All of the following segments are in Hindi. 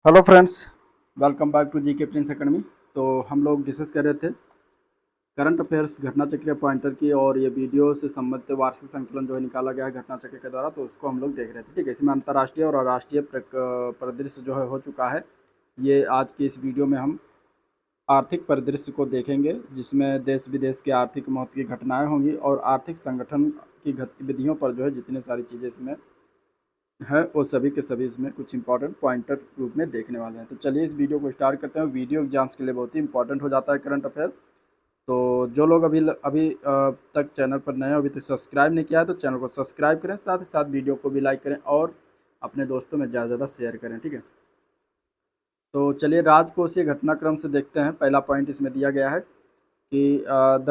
Hello friends, welcome back to GK Prince Academy. तो हम लोग डिस्कस कर रहे थे करंट अफेयर्स घटना चक्र पॉइंटर की, और ये वीडियो से संबंधित वार्षिक संकलन जो है निकाला गया है घटना चक्र के द्वारा, तो उसको हम लोग देख रहे थे। ठीक है, इसमें अंतर्राष्ट्रीय और राष्ट्रीय परिदृश्य जो है हो चुका है। ये आज की इस वीडियो में हम आर्थिक परिदृश्य को देखेंगे, जिसमें देश विदेश के आर्थिक महत्व की घटनाएं होंगी और आर्थिक संगठन की गतिविधियों पर जो है जितनी सारी चीज़ें इसमें है वो सभी के सभी इसमें कुछ इंपॉर्टेंट पॉइंटर रूप में देखने वाले हैं। तो चलिए इस वीडियो को स्टार्ट करते हैं। वीडियो एग्जाम्स के लिए बहुत ही इंपॉर्टेंट हो जाता है करंट अफेयर। तो जो लोग अभी तक चैनल पर नए हो, अभी तक सब्सक्राइब नहीं किया है, तो चैनल को सब्सक्राइब करें, साथ ही साथ वीडियो को भी लाइक करें और अपने दोस्तों में ज़्यादा से ज़्यादा शेयर करें। ठीक है, तो चलिए राजकोषीय घटनाक्रम से देखते हैं। पहला पॉइंट इसमें दिया गया है कि the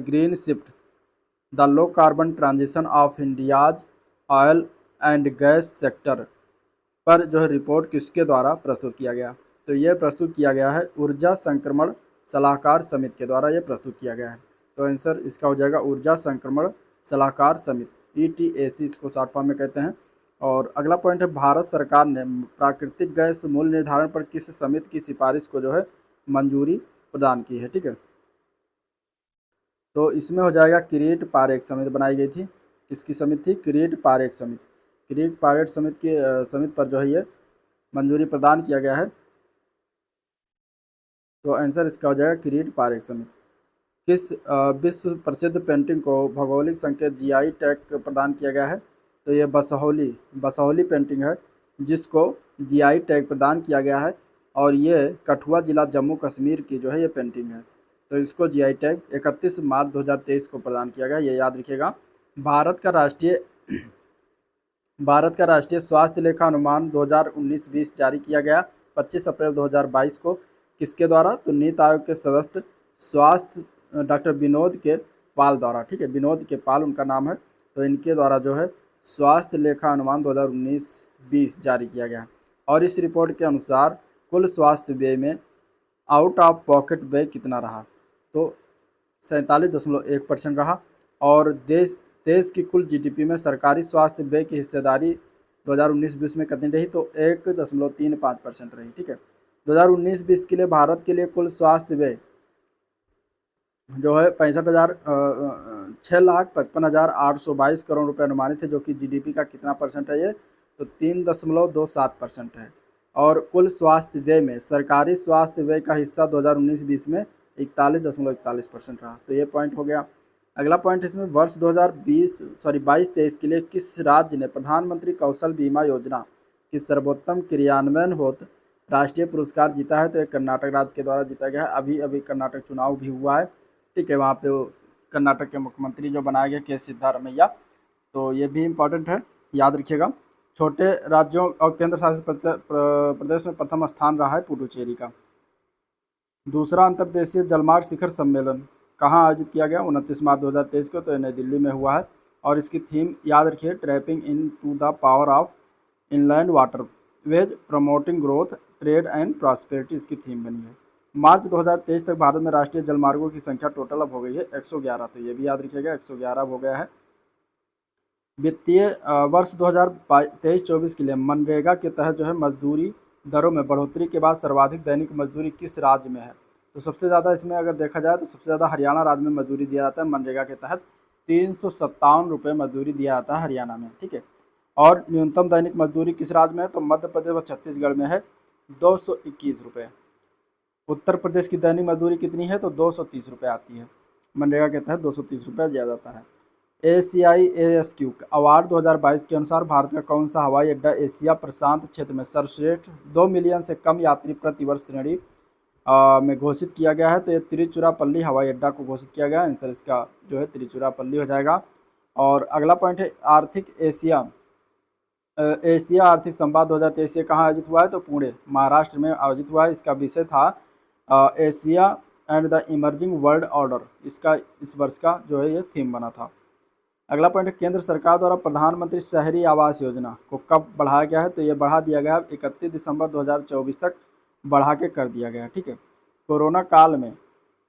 green shift, the low carbon transition of India's oil and gas sector पर जो है रिपोर्ट किसके द्वारा प्रस्तुत किया गया। तो ये प्रस्तुत किया गया है ऊर्जा संक्रमण सलाहकार समिति के द्वारा ये प्रस्तुत किया गया है। तो आंसर इसका हो जाएगा ऊर्जा संक्रमण सलाहकार समिति, ETAC इसको शॉर्ट फॉर्म में कहते हैं। और अगला पॉइंट है, भारत सरकार ने प्राकृतिक गैस मूल्य निर्धारण पर किस समिति की सिफारिश को जो है मंजूरी प्रदान की है। ठीक है, तो इसमें हो जाएगा किरीट पारेख समिति बनाई गई थी। किसकी समिति थी? किरीट पारेख समिति। किरीट पारेख समिति की समिति पर जो है ये मंजूरी प्रदान किया गया है। तो आंसर इसका हो जाएगा किरीट पारेख समिति। किस विश्व प्रसिद्ध पेंटिंग को भौगोलिक संकेत GI टैग प्रदान किया गया है? तो ये बसोहली पेंटिंग है जिसको GI टैग प्रदान किया गया है, और ये कठुआ जिला जम्मू कश्मीर की जो है ये पेंटिंग है। तो इसको GI टैग 31 मार्च 2023 को प्रदान किया गया, ये याद रखिएगा। भारत का राष्ट्रीय भारत का राष्ट्रीय स्वास्थ्य लेखा अनुमान 2019-20 जारी किया गया 25 अप्रैल 2022 को। किसके द्वारा? तो नीति आयोग के सदस्य स्वास्थ्य डॉक्टर विनोद के पाल द्वारा। ठीक है, विनोद के पाल उनका नाम है। तो इनके द्वारा जो है स्वास्थ्य लेखा अनुमान 2019-20 जारी किया गया, और इस रिपोर्ट के अनुसार कुल स्वास्थ्य व्यय में आउट ऑफ पॉकेट व्यय कितना रहा? तो 47.1% रहा। और देश की कुल GDP में सरकारी स्वास्थ्य व्यय की हिस्सेदारी 2019-20 में कितनी रही? तो 1.35% रही। ठीक है, 2019-20 के लिए भारत के लिए कुल स्वास्थ्य व्यय जो है 6,55,822 करोड़ रुपए अनुमानित है, जो कि GDP का कितना परसेंट है ये? तो 3.27% है। और कुल स्वास्थ्य व्यय में सरकारी स्वास्थ्य व्यय का हिस्सा 2019-20 में 41.41% रहा। तो ये पॉइंट हो गया। अगला पॉइंट इसमें, वर्ष 22-23 के लिए किस राज्य ने प्रधानमंत्री कौशल बीमा योजना की सर्वोत्तम क्रियान्वयन होत राष्ट्रीय पुरस्कार जीता है? तो ये कर्नाटक राज्य के द्वारा जीता गया है। अभी अभी कर्नाटक चुनाव भी हुआ है। ठीक है, वहाँ पे वो कर्नाटक के मुख्यमंत्री जो बनाए गए के सिद्धारमैया, तो ये भी इम्पोर्टेंट है, याद रखिएगा। छोटे राज्यों और केंद्र शासित प्रदेश में प्रथम स्थान रहा है पुडुचेरी का। दूसरा अंतर्देशीय जलमार्ग शिखर सम्मेलन कहाँ आयोजित किया गया? 29 मार्च 2023 को। तो नई दिल्ली में हुआ है, और इसकी थीम याद रखिए, trapping in to the power of inland waterways, promoting growth, trade and prosperity इसकी थीम बनी है। मार्च 2023 तक भारत में राष्ट्रीय जलमार्गों की संख्या टोटल अब हो गई है 111। तो ये भी याद रखिएगा, 111 हो गया है। वित्तीय वर्ष 2023-24 के लिए मनरेगा के तहत जो है मजदूरी दरों में बढ़ोतरी के बाद सर्वाधिक दैनिक मजदूरी किस राज्य में है? तो सबसे ज़्यादा इसमें अगर देखा जाए तो सबसे ज़्यादा हरियाणा राज्य में मजदूरी दिया जाता है। मनरेगा के तहत 357 रुपये मजदूरी दिया जाता है हरियाणा में। ठीक है, और न्यूनतम दैनिक मजदूरी किस राज्य में है? तो मध्य प्रदेश व छत्तीसगढ़ में है, 221 रुपये। उत्तर प्रदेश की दैनिक मजदूरी कितनी है? तो 230 रुपये आती है। मनरेगा के तहत 230 रुपये दिया जाता है। ACIASQ अवार्ड 2022 के अनुसार भारत का कौन सा हवाई अड्डा एशिया प्रशांत क्षेत्र में सर्वश्रेष्ठ 2 मिलियन से कम यात्री प्रति वर्ष श्रेणी में घोषित किया गया है? तो ये तिरुचिरापल्ली हवाई अड्डा को घोषित किया गया है। आंसर इसका जो है तिरुचिरापल्ली हो जाएगा। और अगला पॉइंट है, एशिया आर्थिक संवाद 2023 ये कहाँ आयोजित हुआ है? तो पुणे महाराष्ट्र में आयोजित हुआ है। इसका विषय था Asia and the emerging world order. इसका इस वर्ष का जो है ये थीम बना था। अगला पॉइंट है, केंद्र सरकार द्वारा प्रधानमंत्री शहरी आवास योजना को कब बढ़ाया गया है? तो ये बढ़ा दिया गया है 31 दिसंबर 2024 तक बढ़ा के कर दिया गया है। ठीक है, कोरोना काल में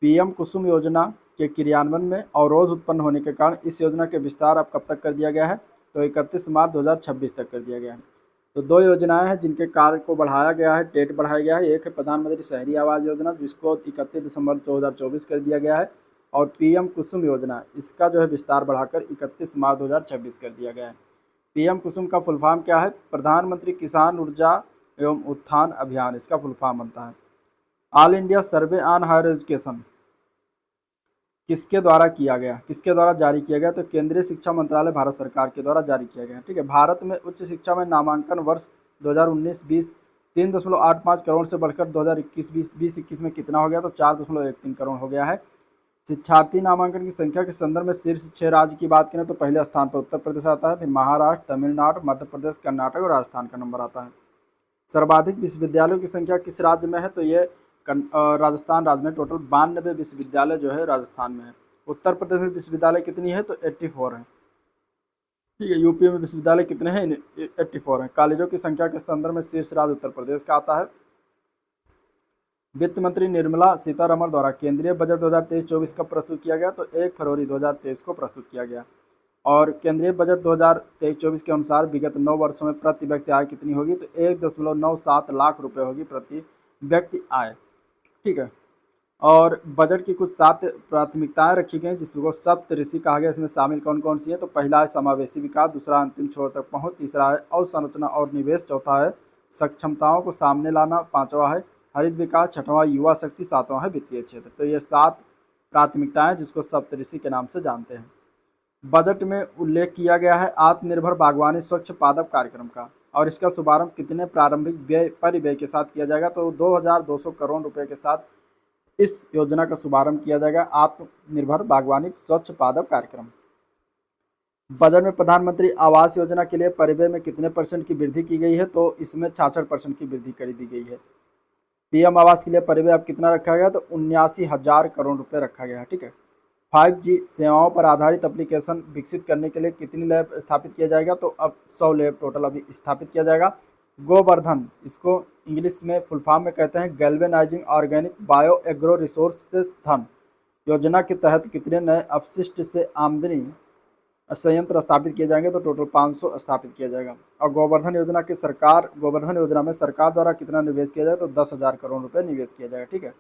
PM कुसुम योजना के क्रियान्वयन में अवरोध उत्पन्न होने के कारण इस योजना के विस्तार अब कब तक कर दिया गया है? तो 31 मार्च 2026 तक कर दिया गया है। तो दो योजनाएं हैं जिनके कार्य को बढ़ाया गया है, डेट बढ़ाया गया है। एक है प्रधानमंत्री शहरी आवास योजना, जिसको 31 दिसंबर 2024 कर दिया गया है, और पीएम कुसुम योजना, इसका जो है विस्तार बढ़ाकर 31 मार्च 2026 कर दिया गया है। पीएम कुसुम का फुल फॉर्म क्या है? प्रधानमंत्री किसान ऊर्जा एवं उत्थान अभियान, इसका फुल फॉर्म बनता है। All India survey on higher education किसके द्वारा किया गया, किसके द्वारा जारी किया गया? तो केंद्रीय शिक्षा मंत्रालय भारत सरकार के द्वारा जारी किया गया। ठीक है। भारत में उच्च शिक्षा में नामांकन वर्ष 2019-20 3.85 करोड़ से बढ़कर 2021-20 में कितना हो गया? तो 4.13 करोड़ हो गया है। शिक्षार्थी नामांकन की संख्या के संदर्भ में शीर्ष 6 राज्य की बात करें तो पहले स्थान पर उत्तर प्रदेश आता है, फिर महाराष्ट्र, तमिलनाडु, मध्य प्रदेश, कर्नाटक और राजस्थान का नंबर आता है। सर्वाधिक विश्वविद्यालयों की संख्या किस राज्य में है? तो ये राजस्थान राज्य में टोटल 92 विश्वविद्यालय जो है राजस्थान में है। उत्तर प्रदेश में विश्वविद्यालय कितनी है? तो 84 है। ठीक है। यूपी में विश्वविद्यालय कितने हैं? 84 हैं। कॉलेजों की संख्या के संदर्भ में शीर्ष राज्य उत्तर प्रदेश का आता है। वित्त मंत्री निर्मला सीतारमण द्वारा केंद्रीय बजट 2023-24 कब प्रस्तुत किया गया? तो 1 फरवरी 2023 को प्रस्तुत किया गया। और केंद्रीय बजट 2023-24 के अनुसार विगत 9 वर्षों में प्रति व्यक्ति आय कितनी होगी? तो 1.97 लाख रुपए होगी प्रति व्यक्ति आय। ठीक है। और बजट की कुछ 7 प्राथमिकताएं रखी गई जिसको सप्त ऋषि कहा गया। इसमें शामिल कौन कौन सी है? तो पहला है समावेशी विकास, दूसरा अंतिम छोर तक पहुंच, तीसरा है अवसंरचना और निवेश, चौथा है सक्षमताओं को सामने लाना, पांचवा है हरित विकास, छठवां युवा शक्ति, सातवां है वित्तीय क्षेत्र। तो ये 7 प्राथमिकताएं जिसको सप्तऋषि के नाम से जानते हैं। बजट में उल्लेख किया गया है आत्मनिर्भर बागवानी स्वच्छ पादप कार्यक्रम का, और इसका शुभारंभ कितने प्रारंभिक व्यय परिव्यय के साथ किया जाएगा? तो 2200 करोड़ रुपए के साथ इस योजना का शुभारंभ किया जाएगा, आत्मनिर्भर बागवानी स्वच्छ पादप कार्यक्रम। बजट में प्रधानमंत्री आवास योजना के लिए परिव्यय में कितने % की वृद्धि की गई है? तो इसमें 66% की वृद्धि कर दी गई है। पीएम आवास के लिए परिव्यय अब कितना रखा गया? तो 79,000 करोड़ रुपए रखा गया है। ठीक है। 5G सेवाओं पर आधारित एप्लीकेशन विकसित करने के लिए कितनी लैब स्थापित किया जाएगा? तो अब 100 लैब टोटल अभी स्थापित किया जाएगा। गोवर्धन, इसको इंग्लिश में फुल फॉर्म में कहते हैं galvanising organic bio agro resources धन योजना के तहत कितने नए अपशिष्ट से आमदनी संयंत्र स्थापित किए जाएंगे? तो टोटल 500 स्थापित किया जाएगा। और गोवर्धन योजना में सरकार द्वारा कितना निवेश किया जाएगा? तो 10,000 करोड़ रुपए निवेश किया जाएगा। ठीक है।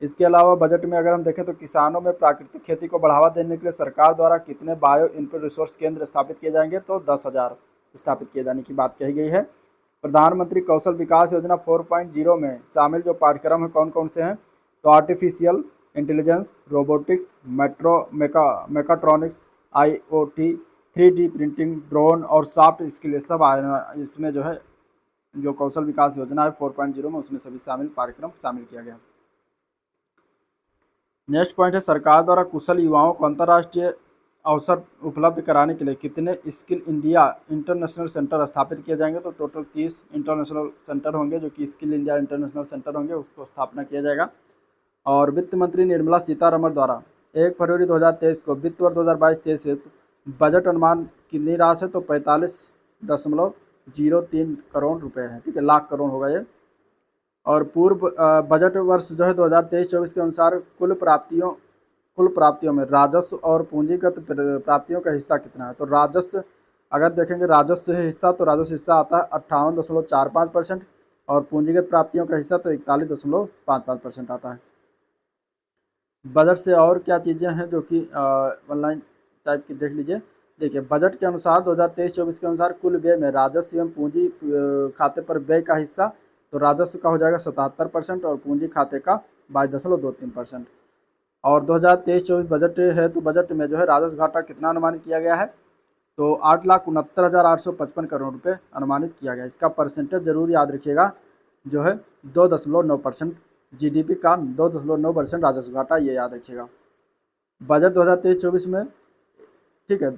इसके अलावा बजट में अगर हम देखें तो किसानों में प्राकृतिक खेती को बढ़ावा देने के लिए सरकार द्वारा कितने बायो इनपुट रिसोर्स केंद्र स्थापित किए जाएंगे? तो 10,000 स्थापित किए जाने की बात कही गई है। प्रधानमंत्री कौशल विकास योजना 4.0 में शामिल जो पाठ्यक्रम है कौन कौन से हैं? तो artificial intelligence, robotics, mechatronics, IoT, 3D printing, drone और सॉफ्ट स्किल, ये सब इसमें जो है जो कौशल विकास योजना है 4.0 में उसमें सभी पाठ्यक्रम शामिल किया गया। नेक्स्ट पॉइंट है सरकार द्वारा कुशल युवाओं को अंतर्राष्ट्रीय अवसर उपलब्ध कराने के लिए कितने स्किल इंडिया इंटरनेशनल सेंटर स्थापित किए जाएंगे? तो टोटल 30 इंटरनेशनल सेंटर होंगे जो कि स्किल इंडिया इंटरनेशनल सेंटर होंगे, उसको स्थापना किया जाएगा। और वित्त मंत्री निर्मला सीतारमण द्वारा 1 फरवरी 2023 को वित्त वर्ष 2022-23 से बजट अनुमान कितनी राशि है? तो 45.03 करोड़ रुपए है। ठीक है। लाख करोड़ होगा ये। और पूर्व बजट वर्ष जो है 2023-24 के अनुसार कुल प्राप्तियों में राजस्व और पूंजीगत प्राप्तियों का हिस्सा कितना है? तो राजस्व अगर देखेंगे राजस्व हिस्सा तो राजस्व हिस्सा आता है 58.45% और पूंजीगत प्राप्तियों का हिस्सा तो 41.55% आता है। बजट से और क्या चीज़ें हैं जो कि ऑनलाइन टाइप की देख लीजिए। देखिए बजट के अनुसार 2023-24 के अनुसार कुल व्यय में राजस्व एवं पूंजी खाते पर व्यय का हिस्सा तो राजस्व का हो जाएगा 77% और पूंजी खाते का 22.23%। और 2023-24 बजट है तो बजट में जो है राजस्व घाटा कितना अनुमानित किया गया है? तो 8,69,855 करोड़ रुपए अनुमानित किया गया। इसका परसेंटेज जरूर याद रखिएगा जो है 2.9%, GDP का 2.9% राजस्व घाटा, ये याद रखिएगा। बजट 2023-24 में ठीक है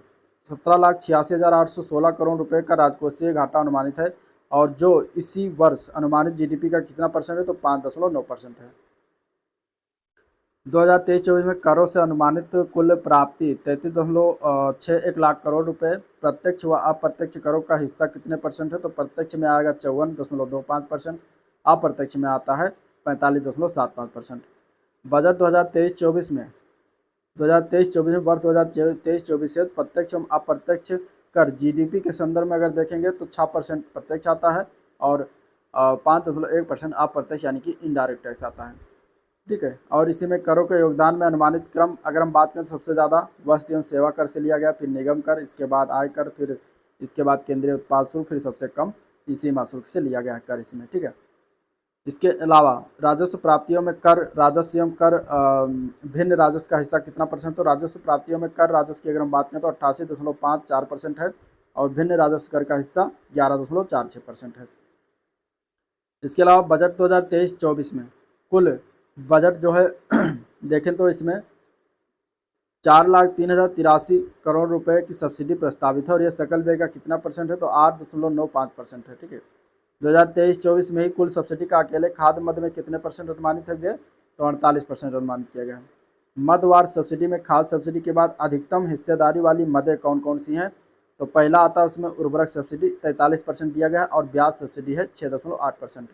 17,86,816 करोड़ रुपए का राजकोषीय घाटा अनुमानित है और जो इसी वर्ष अनुमानित GDP का कितना % है? तो 5.9% है। 2023-24 में करों से अनुमानित कुल प्राप्ति 33.61 लाख करोड़ रुपए। प्रत्यक्ष व अप्रत्यक्ष करों का हिस्सा कितने % है? तो प्रत्यक्ष में आएगा 54.25%, अप्रत्यक्ष में आता है 45.75%। बजट 2023-24 में वर्ष 2023-24 से प्रत्यक्ष एवं अप्रत्यक्ष कर जीडीपी के संदर्भ में अगर देखेंगे तो 6% प्रत्यक्ष आता है और 5.1% अप्रत्यक्ष यानी कि इनडायरेक्ट टैक्स आता है। ठीक है, और इसी में करों के योगदान में अनुमानित क्रम अगर हम बात करें तो सबसे ज़्यादा वस्तु एवं सेवा कर से लिया गया, फिर निगम कर, इसके बाद आय कर, फिर इसके बाद केंद्रीय उत्पाद शुल्क, फिर सबसे कम सीमा शुल्क से लिया गया है कर इसमें। ठीक है, इसके अलावा राजस्व प्राप्तियों में कर, राजस्व एवं कर भिन्न राजस्व का हिस्सा कितना परसेंट, तो राजस्व प्राप्तियों में कर राजस्व की अगर हम बात करें तो 88.54% है और भिन्न राजस्व कर का हिस्सा 11.46% है। इसके अलावा बजट 2023-24 में कुल बजट जो है देखें तो इसमें 4,03,083 करोड़ रुपए की सब्सिडी प्रस्तावित है और यह सकल व्यय का कितना परसेंट है, तो 8.95% है। ठीक है, 2023-24 में ही कुल सब्सिडी का अकेले खाद्य मद में कितने परसेंट अनुमानित है व्यय, तो 48% अनुमानित किया गया है। मदवार सब्सिडी में खाद्य सब्सिडी के बाद अधिकतम हिस्सेदारी वाली मदें कौन कौन सी हैं, तो पहला आता है उसमें उर्वरक सब्सिडी 43% दिया गया है और ब्याज सब्सिडी है 6.8%।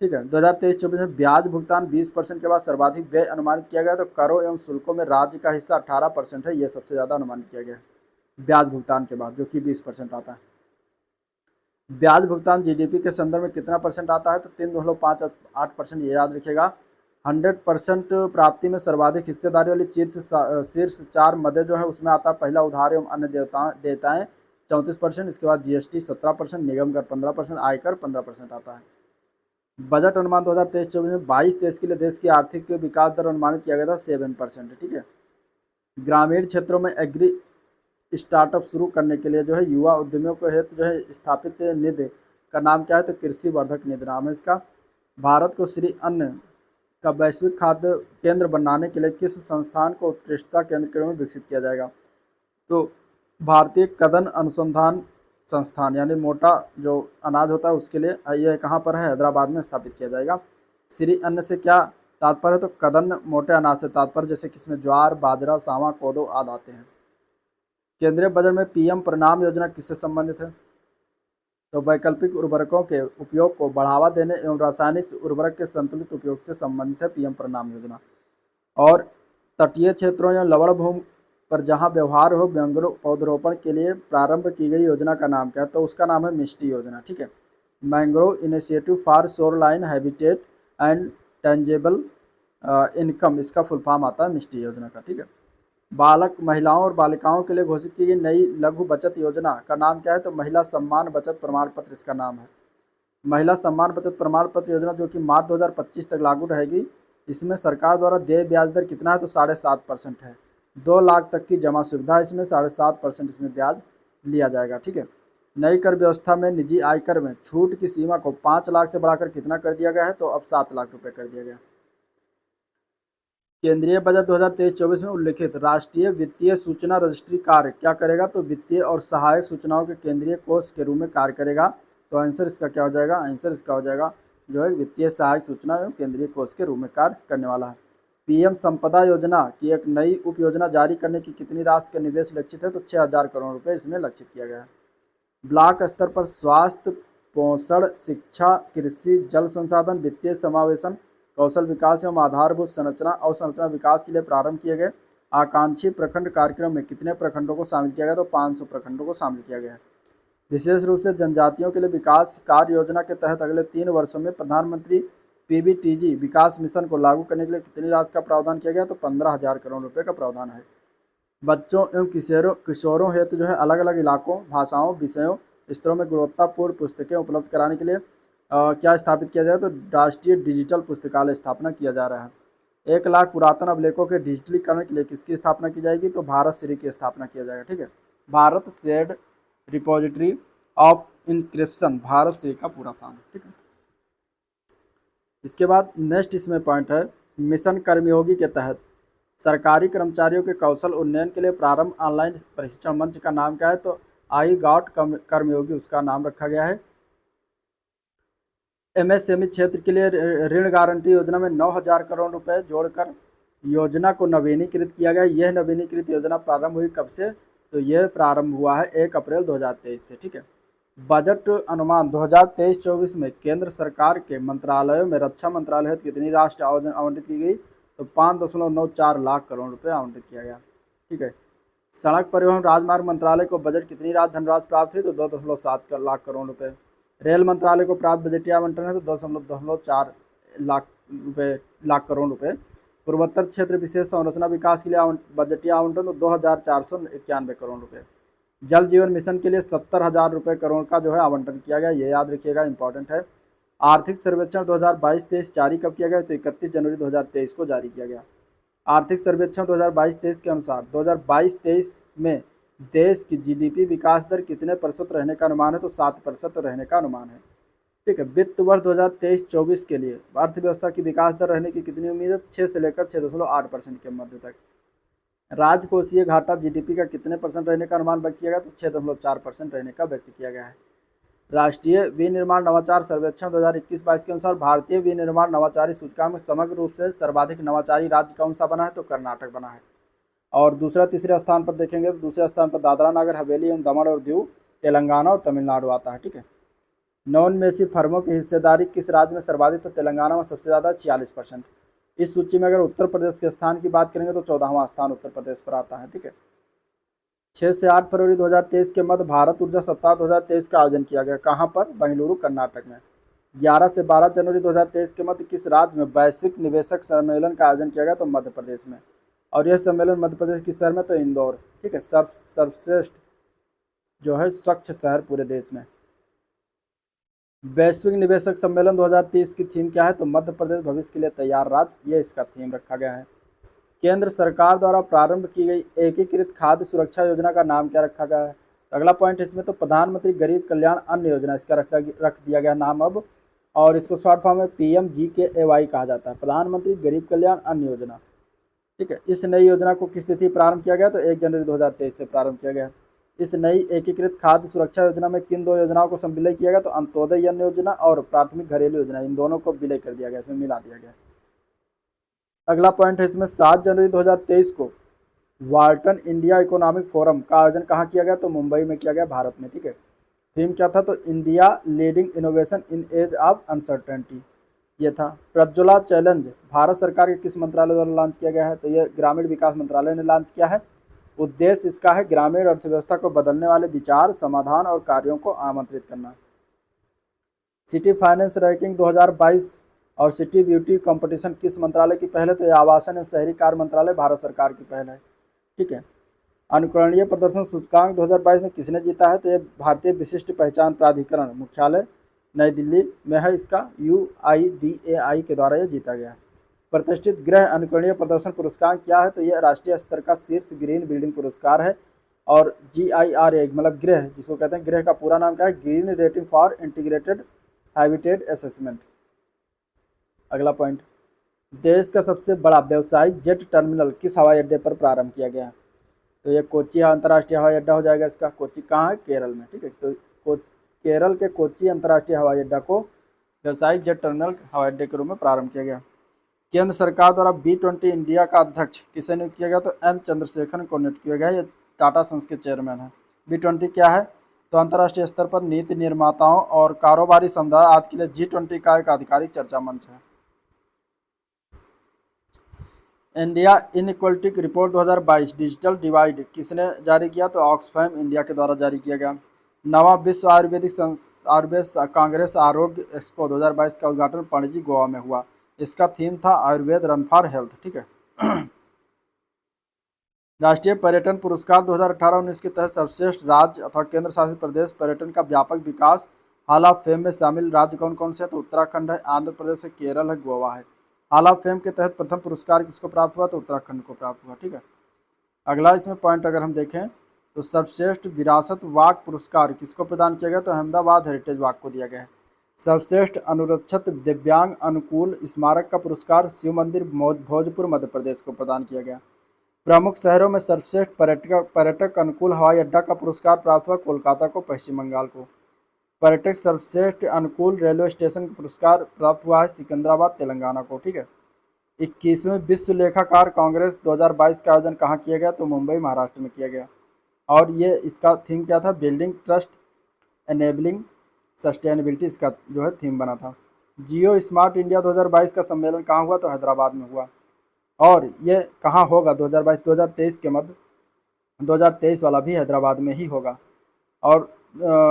ठीक है, 2023-24 में ब्याज भुगतान 20% के बाद सर्वाधिक व्यय अनुमानित किया गया, तो करों एवं शुल्कों में राज्य का हिस्सा 18% है, यह सबसे ज़्यादा अनुमानित किया गया है ब्याज भुगतान के बाद, जो कि 20% आता है। ब्याज भुगतान जीडीपी के संदर्भ में कितना परसेंट आता है, तो 3.58%, ये याद रखिएगा। 100% प्राप्ति में सर्वाधिक हिस्सेदारी वाली शीर्ष 4 मदें जो है उसमें आता है पहला उधार एवं अन्य देयताएं 34%, इसके बाद जीएसटी 17%, निगम कर 15%, आयकर 15% आता है। बजट अनुमान 2023-24 में 22-23 के लिए देश की आर्थिक विकास दर अनुमानित किया गया था 7%। ठीक है, ग्रामीण क्षेत्रों में एग्री स्टार्टअप शुरू करने के लिए जो है युवा उद्यमियों को हेतु जो है स्थापित निधि का नाम क्या है, तो कृषि वर्धक निधि नाम है इसका। भारत को श्री अन्न का वैश्विक खाद्य केंद्र बनाने के लिए किस संस्थान को उत्कृष्टता केंद्र के रूप में विकसित किया जाएगा, तो भारतीय कदन अनुसंधान संस्थान यानी मोटा जो अनाज होता है उसके लिए यह कहाँ पर है, हैदराबाद में स्थापित किया जाएगा। श्री अन्न से क्या तात्पर्य है, तो कदन मोटे अनाज से तात्पर्य, जैसे किसमें ज्वार, बाजरा, सावा, कोदो आदि आते हैं। केंद्रीय बजट में पीएम प्रणाम योजना किससे संबंधित है, तो वैकल्पिक उर्वरकों के उपयोग को बढ़ावा देने एवं रासायनिक उर्वरक के संतुलित उपयोग से संबंधित है पीएम प्रणाम योजना। और तटीय क्षेत्रों या लवण भूमि पर जहां व्यवहार हो मैंग्रोव पौधरोपण के लिए प्रारंभ की गई योजना का नाम क्या है, तो उसका नाम है मिष्टी योजना। ठीक है, mangrove initiative for shoreline habitat and tangible income, इसका फुल फॉर्म आता है मिष्टी योजना का। ठीक है, बालक महिलाओं और बालिकाओं के लिए घोषित की गई नई लघु बचत योजना का नाम क्या है, तो महिला सम्मान बचत प्रमाण पत्र इसका नाम है। महिला सम्मान बचत प्रमाण पत्र योजना जो कि मार्च 2025 तक लागू रहेगी। इसमें सरकार द्वारा देय ब्याज दर कितना है, तो 7.5% है। 2 लाख तक की जमा सुविधा इसमें 7.5% इसमें ब्याज लिया जाएगा। ठीक है, नई कर व्यवस्था में निजी आयकर में छूट की सीमा को 5 लाख से बढ़ाकर कितना कर दिया गया है, तो अब 7 लाख रुपए कर दिया गया। केंद्रीय बजट 2023-24 में उल्लिखित राष्ट्रीय वित्तीय सूचना रजिस्ट्री कार्य क्या करेगा, तो वित्तीय और सहायक सूचनाओं के केंद्रीय कोष के रूप में कार्य करेगा। तो आंसर इसका क्या हो जाएगा, आंसर इसका हो जाएगा जो है वित्तीय सहायक सूचना एवं केंद्रीय कोष के रूप में कार्य करने वाला है। पीएम संपदा योजना की एक नई उप योजना जारी करने की कितनी राशि का निवेश लक्षित है, तो 6,000 करोड़ रुपये इसमें लक्षित किया गया है। ब्लॉक स्तर पर स्वास्थ्य, पोषण, शिक्षा, कृषि, जल संसाधन, वित्तीय समावेशन, कौशल विकास एवं आधारभूत संरचना और संरचना विकास के लिए प्रारंभ किए गए आकांक्षी प्रखंड कार्यक्रम में कितने प्रखंडों को शामिल किया गया, तो 500 प्रखंडों को शामिल किया गया है। विशेष रूप से जनजातियों के लिए विकास कार्य योजना के तहत अगले 3 वर्षों में प्रधानमंत्री पीबीटीजी विकास मिशन को लागू करने के लिए कितनी राशि का प्रावधान किया गया, तो 15,000 करोड़ रुपये का प्रावधान है। बच्चों एवं किशोरों हेतु जो है अलग अलग इलाकों, भाषाओं, विषयों, स्तरों में गुणवत्तापूर्ण पुस्तकें उपलब्ध कराने के लिए क्या स्थापित किया जाए, तो राष्ट्रीय डिजिटल पुस्तकालय स्थापना किया जा रहा है। 1 लाख पुरातन अभिलेखों के डिजिटलीकरण के लिए किसकी स्थापना की जाएगी, तो भारत श्री की स्थापना किया जाएगा। ठीक है, Bharat shared repository of encryption, Bharat Shri का पूरा फॉर्म। ठीक है, इसके बाद नेक्स्ट इसमें पॉइंट है मिशन कर्मयोगी के तहत सरकारी कर्मचारियों के कौशल उन्नयन के लिए प्रारंभ ऑनलाइन प्रशिक्षण मंच का नाम क्या है, तो आई गॉट कर्मयोगी उसका नाम रखा गया है। एमएसएमई क्षेत्र के लिए ऋण गारंटी योजना में 9,000 करोड़ रुपए जोड़कर योजना को नवीनीकृत किया गया। यह नवीनीकृत योजना प्रारंभ हुई कब से, तो यह प्रारंभ हुआ है 1 अप्रैल 2023 से। ठीक है, बजट अनुमान 2023-24 में केंद्र सरकार के मंत्रालयों में रक्षा मंत्रालय हेतु कितनी राशि आवंटित की गई, तो 5.94 लाख करोड़ रुपए आवंटित किया गया। ठीक है, सड़क परिवहन राजमार्ग मंत्रालय को बजट कितनी धनराशि प्राप्त हुई? तो 2.7 लाख करोड़ रुपए। रेल मंत्रालय को प्राप्त बजटीय आवंटन है तो 2.4 लाख रुपए लाख करोड़ रुपए। पूर्वोत्तर क्षेत्र विशेष संरचना विकास के लिए बजटीय आवंटन तो 2,491 करोड़ रुपए। जल जीवन मिशन के लिए 70,000 रुपये करोड़ का जो है आवंटन किया गया, ये याद रखिएगा, इंपॉर्टेंट है। आर्थिक सर्वेक्षण 2022-23 जारी कब किया गया? तो 31 जनवरी 2023 को जारी किया गया। आर्थिक सर्वेक्षण 2022-23 के अनुसार 2022-23 में देश की जीडीपी विकास दर कितने प्रतिशत रहने का अनुमान है? तो 7% रहने का अनुमान है। ठीक है। वित्त वर्ष 2023-24 के लिए अर्थव्यवस्था की विकास दर रहने की कितनी उम्मीद है? 6 से लेकर 6.8% के मध्य तक। राजकोषीय घाटा जीडीपी का कितने परसेंट रहने का अनुमान व्यक्त किया गया? तो 6.4% रहने का व्यक्त किया गया है। राष्ट्रीय विनिर्माण नवाचार सर्वेक्षण 2021-22 के अनुसार भारतीय विनिर्माण नवाचारी सूचकांक में समग्र रूप से सर्वाधिक नवाचारी राज्य कौन सा बना है? तो कर्नाटक बना है। और दूसरा तीसरे स्थान पर देखेंगे तो दूसरे स्थान पर दादरा नगर हवेली एवं दमन और दीव, तेलंगाना और तमिलनाडु आता है। ठीक है। नॉन मेसी फर्मों की हिस्सेदारी किस राज्य में सर्वाधिक? तो तेलंगाना में सबसे ज़्यादा 46%। इस सूची में अगर उत्तर प्रदेश के स्थान की बात करेंगे तो 14वां स्थान उत्तर प्रदेश पर आता है। ठीक है। 6 से 8 फरवरी 2023 के मध्य भारत ऊर्जा सप्ताह 2023 का आयोजन किया गया। कहाँ पर? बेंगलुरु, कर्नाटक में। 11 से 12 जनवरी 2023 के मध्य किस राज्य में वैश्विक निवेशक सम्मेलन का आयोजन किया गया? तो मध्य प्रदेश में। और यह सम्मेलन मध्य प्रदेश किस शहर में? तो इंदौर। ठीक है। सर्वश्रेष्ठ जो है स्वच्छ शहर पूरे देश में। वैश्विक निवेशक सम्मेलन 2030 की थीम क्या है? तो मध्य प्रदेश भविष्य के लिए तैयार राज्य, ये इसका थीम रखा गया है। केंद्र सरकार द्वारा प्रारंभ की गई एकीकृत खाद्य सुरक्षा योजना का नाम क्या रखा गया है? अगला पॉइंट इसमें तो प्रधानमंत्री गरीब कल्याण अन्न योजना इसका रख दिया गया नाम अब, और इसको शॉर्ट फॉर्म में PMGKAY कहा जाता है, प्रधानमंत्री गरीब कल्याण अन्न योजना। ठीक है। इस नई योजना को किस तिथि प्रारंभ किया गया? तो 1 जनवरी 2023 से प्रारंभ किया गया। इस नई एकीकृत खाद्य सुरक्षा योजना में किन 2 योजनाओं को विलय किया गया? तो अंत्योदय अन्न योजना और प्राथमिक घरेलू योजना, इन दोनों को विलय कर दिया गया, इसमें मिला दिया गया। अगला पॉइंट है इसमें 7 जनवरी 2023 को वार्टन इंडिया इकोनॉमिक फोरम का आयोजन कहाँ किया गया? तो मुंबई में किया गया, भारत में। ठीक है। थीम क्या था? तो India leading innovation in age of uncertainty, ये था। प्रज्वला चैलेंज भारत सरकार के किस मंत्रालय द्वारा लॉन्च किया गया है? तो यह ग्रामीण विकास मंत्रालय ने लॉन्च किया है। उद्देश्य इसका है ग्रामीण अर्थव्यवस्था को बदलने वाले विचार, समाधान और कार्यों को आमंत्रित करना। सिटी फाइनेंस रैंकिंग 2022 और सिटी ब्यूटी कंपटीशन किस मंत्रालय की पहल है? तो यह आवासन एवं शहरी कार्य मंत्रालय, भारत सरकार की पहल है। ठीक है। अनुकरणीय प्रदर्शन सूचकांक 2022 में किसने जीता है? तो यह भारतीय विशिष्ट पहचान प्राधिकरण मुख्यालय नई दिल्ली में है, इसका UIDAI के द्वारा यह जीता गया। प्रतिष्ठित गृह अनुकरणीय प्रदर्शन पुरस्कार क्या है? तो यह राष्ट्रीय स्तर का शीर्ष ग्रीन बिल्डिंग पुरस्कार है। और GIRA मतलब गृह, जिसको कहते हैं, गृह का पूरा नाम क्या है? Green rating for integrated habitat assessment. अगला पॉइंट, देश का सबसे बड़ा व्यावसायिक जेट टर्मिनल किस हवाई अड्डे पर प्रारंभ किया गया है? तो ये कोच्चि अंतर्राष्ट्रीय हवाई अड्डा हो जाएगा इसका। कोच्चि कहाँ है? केरल में। ठीक है। तो केरल के कोच्चि अंतर्राष्ट्रीय हवाई अड्डा को व्यावसायिक जेट टर्मिनल हवाई अड्डे के रूप में प्रारंभ किया गया। केंद्र सरकार द्वारा B20 इंडिया का अध्यक्ष किसे नियुक्त किया गया? तो N चंद्रशेखरन को नियुक्त किया गया। ये टाटा सन्स के चेयरमैन है। B20 क्या है? तो अंतर्राष्ट्रीय स्तर पर नीति निर्माताओं और कारोबारी समुदाय आदि के लिए G20 का एक आधिकारिक चर्चा मंच है। India inequality report 2022 digital divide किसने जारी किया? तो ऑक्सफैम इंडिया के द्वारा जारी किया गया। नवा विश्व आयुर्वेद कांग्रेस आरोग्य एक्सपो 2022 का उद्घाटन पणजी गोवा में हुआ। इसका थीम था आयुर्वेद रन फॉर हेल्थ। ठीक है। राष्ट्रीय पर्यटन पुरस्कार 2018-19 के तहत सर्वश्रेष्ठ राज्य अथवा केंद्र शासित प्रदेश पर्यटन का व्यापक विकास हॉल ऑफ फेम में शामिल राज्य कौन कौन से है? तो उत्तराखंड है, आंध्र प्रदेश है, केरल है, गोवा है। हॉल ऑफ फेम के तहत प्रथम पुरस्कार किसको प्राप्त हुआ? तो उत्तराखंड को प्राप्त हुआ। ठीक है। अगला इसमें पॉइंट अगर हम देखें तो सर्वश्रेष्ठ विरासत वाक पुरस्कार किसको प्रदान किया गया? तो अहमदाबाद हेरिटेज वाक को दिया गया है। सर्वश्रेष्ठ अनुरक्षित दिव्यांग अनुकूल स्मारक का पुरस्कार शिव मंदिर भोजपुर मध्य प्रदेश को प्रदान किया गया। प्रमुख शहरों में सर्वश्रेष्ठ पर्यटक अनुकूल हवाई अड्डा का पुरस्कार प्राप्त हुआ कोलकाता को, पश्चिम बंगाल को। पर्यटक सर्वश्रेष्ठ अनुकूल रेलवे स्टेशन का पुरस्कार प्राप्त हुआ है सिकंदराबाद, तेलंगाना को। ठीक है। 21वें विश्व लेखाकार कांग्रेस 2022 का आयोजन कहाँ किया गया? तो मुंबई, महाराष्ट्र में किया गया। और ये इसका थीम क्या था? बिल्डिंग ट्रस्ट एनेबलिंग सस्टेनेबिलिटी, इसका जो है थीम बना था। जियो स्मार्ट इंडिया 2022 का सम्मेलन कहाँ हुआ? तो हैदराबाद में हुआ। और ये कहाँ होगा? 2022-2023 के मध्य 2023 वाला भी हैदराबाद में ही होगा। और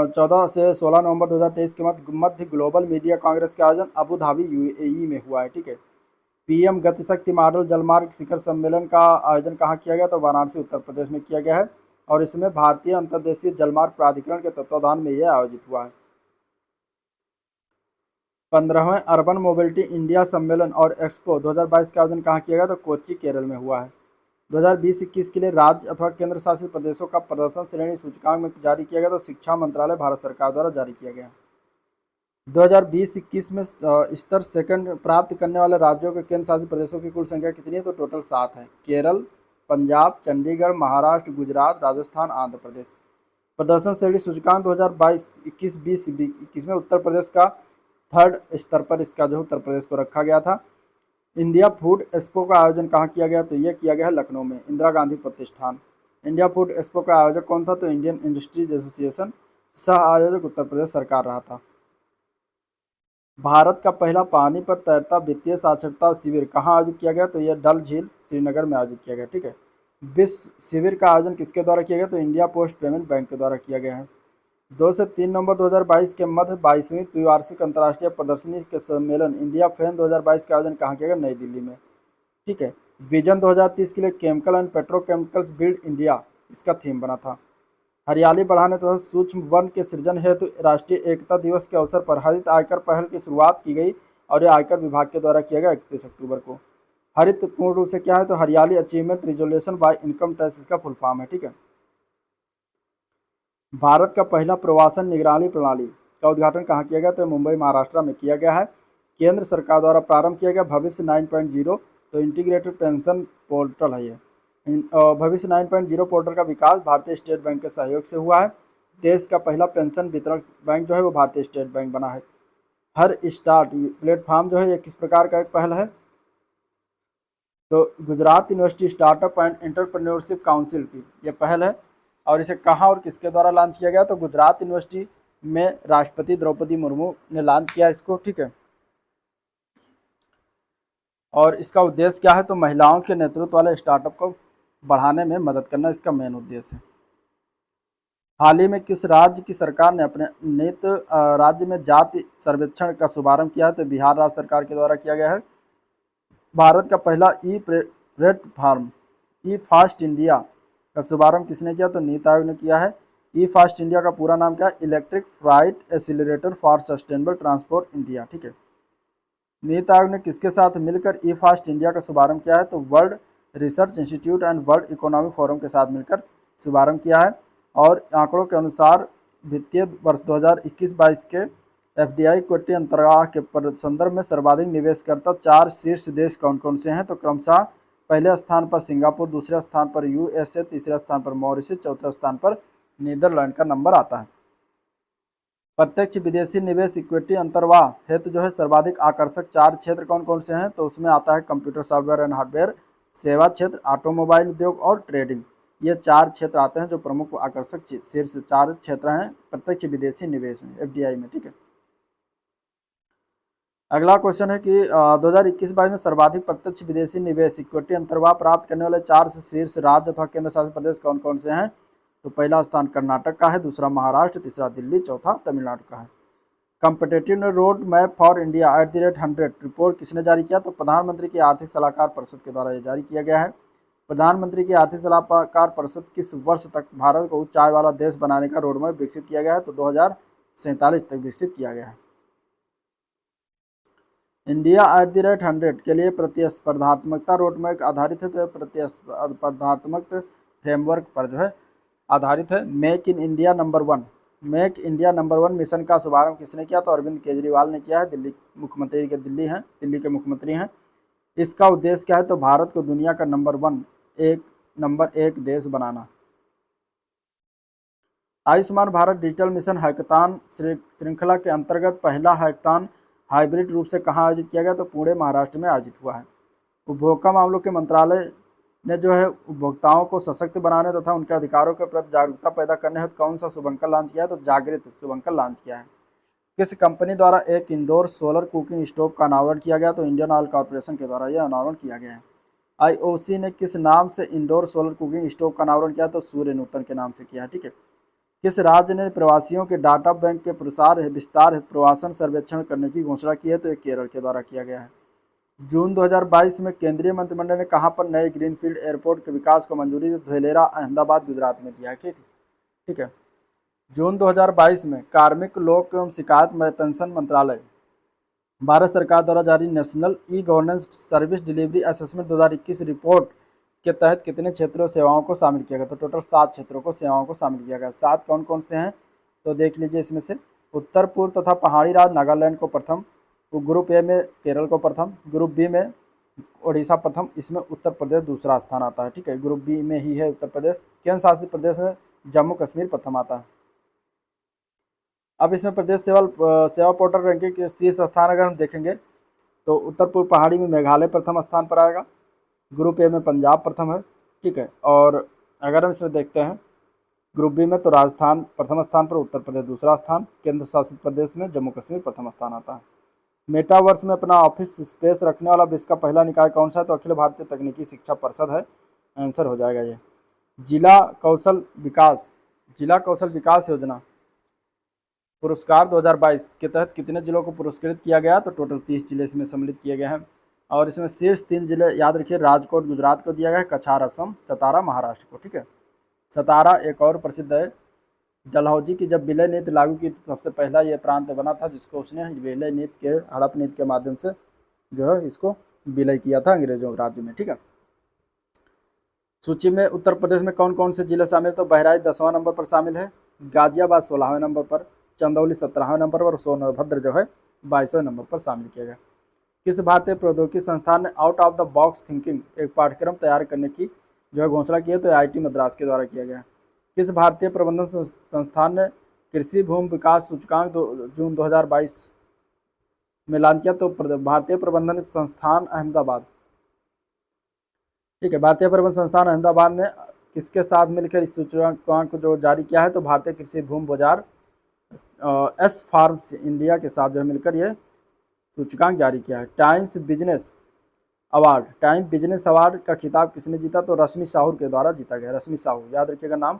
14 से 16 नवंबर 2023 के मध्य ग्लोबल मीडिया कांग्रेस का आयोजन अबू धाबी यूएई में हुआ है। ठीक है। पीएम गतिशक्ति मॉडल जलमार्ग शिखर सम्मेलन का आयोजन कहाँ किया गया? तो वाराणसी उत्तर प्रदेश में किया गया है और इसमें भारतीय अंतर्देशीय जलमार्ग प्राधिकरण के तत्वाधान में यह आयोजित हुआ है। 15वें अर्बन मोबिलिटी इंडिया सम्मेलन और एक्सपो 2022 का आयोजन कहाँ किया गया? तो कोच्चि केरल में हुआ है। 2020-21 के लिए राज्य अथवा केंद्र शासित प्रदेशों का प्रदर्शन श्रेणी सूचकांक में जारी किया गया, तो शिक्षा मंत्रालय भारत सरकार द्वारा जारी किया गया। 2020-21 में स्तर सेकंड प्राप्त करने वाले राज्यों के केंद्र शासित प्रदेशों की कुल संख्या कितनी है? तो टोटल 7 है। केरल, पंजाब, चंडीगढ़, महाराष्ट्र, गुजरात, राजस्थान, आंध्र प्रदेश। प्रदर्शन श्रेणी सूचकांक 2022-21 में उत्तर प्रदेश का थर्ड स्तर पर इसका जो उत्तर प्रदेश को रखा गया था। इंडिया फूड एक्सपो का आयोजन कहाँ किया गया? तो यह किया गया है लखनऊ में, इंदिरा गांधी प्रतिष्ठान। इंडिया फूड एक्सपो का आयोजक कौन था? तो इंडियन इंडस्ट्रीज एसोसिएशन, सह आयोजक उत्तर प्रदेश सरकार रहा था। भारत का पहला पानी पर तैरता वित्तीय साक्षरता शिविर कहाँ आयोजित किया गया? तो यह डल झील श्रीनगर में आयोजित किया गया। ठीक है। विश्व शिविर का आयोजन किसके द्वारा किया गया? तो इंडिया पोस्ट पेमेंट बैंक के द्वारा किया गया है। 2 से 3 नवंबर 2022 के मध्य 22वीं द्विवार्षिक अंतर्राष्ट्रीय प्रदर्शनी के सम्मेलन इंडिया फेम 2022 का आयोजन कहाँ किया गया? नई दिल्ली में। ठीक है। विजन 2030 के लिए chemical and petrochemicals build India इसका थीम बना था। हरियाली बढ़ाने तथा सूक्ष्म वन के सृजन हेतु राष्ट्रीय एकता दिवस के अवसर पर हरित आयकर पहल की शुरुआत की गई और यह आयकर विभाग के द्वारा किया गया 31 अक्टूबर को। हरित पूर्ण रूप से क्या है? तो Hariyali achievement resolution by income tax इसका फुल फॉर्म है। ठीक है। भारत का पहला प्रवासन निगरानी प्रणाली का उद्घाटन कहाँ किया गया? तो मुंबई महाराष्ट्र में किया गया है। केंद्र सरकार द्वारा प्रारंभ किया गया भविष्य 9.0 तो इंटीग्रेटेड पेंशन पोर्टल है ये। भविष्य 9.0 पोर्टल का विकास भारतीय स्टेट बैंक के सहयोग से हुआ है। देश का पहला पेंशन वितरण बैंक जो है वो भारतीय स्टेट बैंक बना है। हर स्टार्ट प्लेटफॉर्म जो है ये किस प्रकार का एक पहल है? तो Gujarat university startup and entrepreneurship council की यह पहल है। और इसे कहाँ और किसके द्वारा लॉन्च किया गया? तो गुजरात यूनिवर्सिटी में राष्ट्रपति द्रौपदी मुर्मू ने लॉन्च किया इसको। ठीक है। और इसका उद्देश्य क्या है? तो महिलाओं के नेतृत्व वाले स्टार्टअप को बढ़ाने में मदद करना इसका मेन उद्देश्य है। हाल ही में किस राज्य की सरकार ने अपने नित राज्य में जाति सर्वेक्षण का शुभारंभ किया है? तो बिहार राज्य सरकार के द्वारा किया गया है। भारत का पहला ई प्लेटफॉर्म ई फास्ट इंडिया का शुभारंभ किसने किया? तो नीति आयोग ने किया है। ई फास्ट इंडिया का पूरा नाम क्या है? Electric freight accelerator for sustainable transport India. ठीक है। नीति आयोग ने किसके साथ मिलकर ई फास्ट इंडिया का शुभारंभ किया है? तो world research institute and world economic forum के साथ मिलकर शुभारंभ किया है। और आंकड़ों के अनुसार वित्तीय वर्ष 2021-22 के एफडीआई इक्विटी अंतर्गाह के संदर्भ में सर्वाधिक निवेशकर्ता 4 शीर्ष देश कौन कौन से हैं? तो क्रमशः पहले स्थान पर सिंगापुर, दूसरे स्थान पर यूएसए, तीसरे स्थान पर मॉरिशस, चौथे स्थान पर नीदरलैंड का नंबर आता है। प्रत्यक्ष विदेशी निवेश इक्विटी अंतर्वाह हेतु जो है सर्वाधिक आकर्षक 4 क्षेत्र कौन कौन से हैं? तो उसमें आता है कंप्यूटर सॉफ्टवेयर एंड हार्डवेयर, सेवा क्षेत्र, ऑटोमोबाइल उद्योग और ट्रेडिंग। ये 4 क्षेत्र आते हैं जो प्रमुख आकर्षक शीर्ष 4 क्षेत्र हैं प्रत्यक्ष विदेशी निवेश में, एफडीआई में। ठीक है। अगला क्वेश्चन है कि 2021-22 में सर्वाधिक प्रत्यक्ष विदेशी निवेश इक्विटी अंतर्वाह प्राप्त करने वाले 4 शीर्ष राज्य अथवा केंद्र शासित प्रदेश कौन कौन से हैं? तो पहला स्थान कर्नाटक का है, दूसरा महाराष्ट्र, तीसरा दिल्ली, चौथा तमिलनाडु का है। Competitive road map for India @100 report किसने जारी किया? तो प्रधानमंत्री की आर्थिक सलाहकार परिषद के द्वारा यह जारी किया गया है। प्रधानमंत्री की आर्थिक सलाहकार परिषद किस वर्ष तक भारत को उच्च आय वाला देश बनाने का रोडमैप विकसित किया गया है? तो 2047 तक विकसित किया गया है। इंडिया @100 के लिए प्रतिस्पर्धात्मकता रोडमैप आधारित है, तो प्रतिस्पर्धात्मक फ्रेमवर्क पर जो है आधारित है। Make in India number one mission का शुभारंभ किसने किया? तो अरविंद केजरीवाल ने किया है। दिल्ली के मुख्यमंत्री हैं। इसका उद्देश्य क्या है? तो भारत को दुनिया का नंबर एक देश बनाना। Ayushman Bharat digital mission hackathon श्रृंखला के अंतर्गत पहला हैकाथन हाइब्रिड रूप से कहाँ आयोजित किया गया? तो पुणे महाराष्ट्र में आयोजित हुआ है। उपभोक्ता मामलों के मंत्रालय ने जो है उपभोक्ताओं को सशक्त बनाने तथा उनके अधिकारों के प्रति जागरूकता पैदा करने हेतु कौन सा शुभंकर लॉन्च किया है? तो जागृत शुभंकर लॉन्च किया है। किस कंपनी द्वारा एक इंडोर सोलर कुकिंग स्टोव का अनावरण किया गया? तो इंडियन ऑयल कॉर्पोरेशन के द्वारा यह अनावरण किया गया है। आईओसी ने किस नाम से इंडोर सोलर कुकिंग स्टोव का अनावरण किया? तो सूर्य नूतन के नाम से किया है। ठीक है। किस राज्य ने प्रवासियों के डाटा बैंक के प्रसार विस्तार हेतु प्रवासन सर्वेक्षण करने की घोषणा की है? तो ये केरल के द्वारा किया गया है। जून 2022 में केंद्रीय मंत्रिमंडल ने कहां पर नए ग्रीनफील्ड एयरपोर्ट के विकास को मंजूरी दी? धुलेरा, अहमदाबाद, गुजरात में दिया है। ठीक है। जून 2022 में कार्मिक लोक एवं शिकायत पेंशन मंत्रालय भारत सरकार द्वारा जारी national e governance service delivery assessment 2021 report के तहत कितने क्षेत्रों सेवाओं को शामिल किया गया? तो टोटल 7 क्षेत्रों को सेवाओं को शामिल किया गया। 7 कौन कौन से हैं? तो देख लीजिए इसमें से उत्तर पूर्व तथा पहाड़ी राज्य नागालैंड को प्रथम, तो ग्रुप ए में केरल को प्रथम, ग्रुप बी में ओडिशा प्रथम, इसमें उत्तर प्रदेश दूसरा स्थान आता है। ठीक है। ग्रुप बी में ही है उत्तर प्रदेश। केंद्र शासित प्रदेश में जम्मू कश्मीर प्रथम आता है। अब इसमें प्रदेश सेवा पोर्टल रैंकिंग के शीर्ष स्थान अगर हम देखेंगे तो उत्तर पूर्व पहाड़ी में मेघालय प्रथम स्थान पर आएगा, ग्रुप ए में पंजाब प्रथम है। ठीक है। और अगर हम इसमें देखते हैं ग्रुप बी में तो राजस्थान प्रथम स्थान पर, उत्तर प्रदेश दूसरा स्थान, केंद्र शासित प्रदेश में जम्मू कश्मीर प्रथम स्थान आता है। मेटावर्स में अपना ऑफिस स्पेस रखने वाला विश्व का पहला निकाय कौन सा है? तो अखिल भारतीय तकनीकी शिक्षा परिषद है। आंसर हो जाएगा ये। जिला कौशल विकास योजना पुरस्कार 2022 के तहत कितने जिलों को पुरस्कृत किया गया? तो टोटल 30 जिले इसमें सम्मिलित किए गए हैं। और इसमें शीर्ष 3 जिले याद रखिए, राजकोट गुजरात को दिया गया है, कछार असम, सतारा महाराष्ट्र को। ठीक है। सतारा एक और प्रसिद्ध है। डलहौजी की जब विलय नीति लागू की तो सबसे पहला ये प्रांत बना था जिसको उसने विलय नीति के हड़प नीति के माध्यम से जो है इसको विलय किया था अंग्रेजों राज्य में। ठीक है। सूची में उत्तर प्रदेश में कौन कौन से जिले शामिल? तो बहराइच 10वां नंबर पर शामिल है, गाजियाबाद 16वें नंबर पर, चंदौली 17वें नंबर पर और सोनभद्र जो है 22वें नंबर पर शामिल किया गया। किस भारतीय प्रौद्योगिकी संस्थान ने out of the box thinking एक पाठ्यक्रम तैयार करने की जो है घोषणा की है? तो आईआईटी मद्रास के द्वारा किया गया। किस भारतीय प्रबंधन संस्थान ने कृषि भूमि विकास सूचकांक जून 2022 में लॉन्च किया? तो भारतीय प्रबंधन संस्थान अहमदाबाद। ठीक है। भारतीय प्रबंधन संस्थान अहमदाबाद ने किसके साथ मिलकर इस सूचकांक को जो जारी किया है? तो भारतीय कृषि भूमि बाजार एस फार्म्स इंडिया के साथ जो है मिलकर ये सूचकांक जारी किया है। टाइम बिजनेस अवार्ड का खिताब किसने जीता? तो रश्मि साहू के द्वारा जीता गया। रश्मि साहू याद रखिएगा नाम।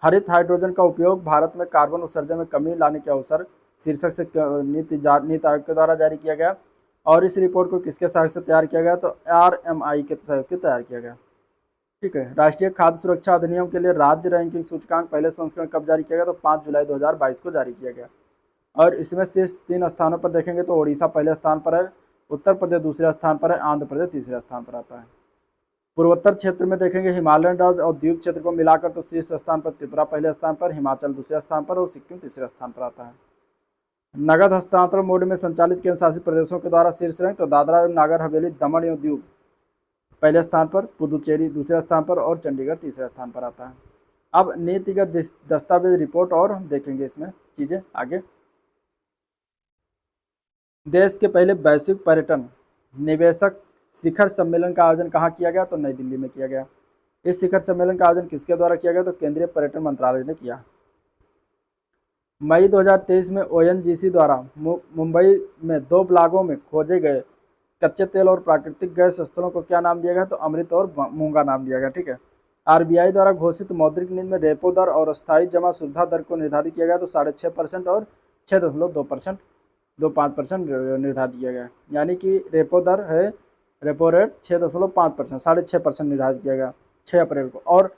हरित हाइड्रोजन का उपयोग भारत में कार्बन उत्सर्जन में कमी लाने के अवसर शीर्षक से नीति आयोग के द्वारा जारी किया गया। और इस रिपोर्ट को किसके सहयोग से तैयार किया गया? तो RMI के सहयोग से तैयार किया गया। ठीक है। राष्ट्रीय खाद्य सुरक्षा अधिनियम के लिए राज्य रैंकिंग सूचकांक पहले संस्करण कब जारी किया गया? तो 5 जुलाई 2022 को जारी किया गया। और इसमें शीर्ष 3 स्थानों पर देखेंगे तो ओडिशा पहले स्थान पर है, उत्तर प्रदेश दूसरे स्थान पर है, आंध्र प्रदेश तीसरे स्थान पर आता है। पूर्वोत्तर क्षेत्र में देखेंगे हिमालयन राज्य और द्वीप क्षेत्र को मिलाकर तो शीर्ष स्थान पर त्रिपुरा पहले स्थान पर, हिमाचल दूसरे स्थान पर और सिक्किम तीसरे स्थान पर आता है। नगद हस्तांतरण मोड में संचालित केंद्र शासित प्रदेशों के द्वारा शीर्ष रैंक तो दादरा एवं नागर हवेली, दमन एवं दीव पहले स्थान पर, पुदुचेरी दूसरे स्थान पर और चंडीगढ़ तीसरे स्थान पर आता है। अब नीतिगत दस्तावेज रिपोर्ट और देखेंगे इसमें चीजें आगे। देश के पहले वैश्विक पर्यटन निवेशक शिखर सम्मेलन का आयोजन कहाँ किया गया? तो नई दिल्ली में किया गया। इस शिखर सम्मेलन का आयोजन किसके द्वारा किया गया? तो केंद्रीय पर्यटन मंत्रालय ने किया। मई 2023 में ONGC द्वारा मुंबई में 2 ब्लॉकों में खोजे गए कच्चे तेल और प्राकृतिक गैस स्थलों को क्या नाम दिया गया? तो अमृत और मूंगा नाम दिया गया। ठीक है। RBI द्वारा घोषित मौद्रिक नीति में रेपो दर और अस्थायी जमा सुविधा दर को निर्धारित किया गया तो 6.5% और 6.2%, 2.5% निर्धारित किया गया। यानी कि रेपो दर है, रेपो रेट 6.5%, 6.5% निर्धारित किया गया 6 अप्रैल को, और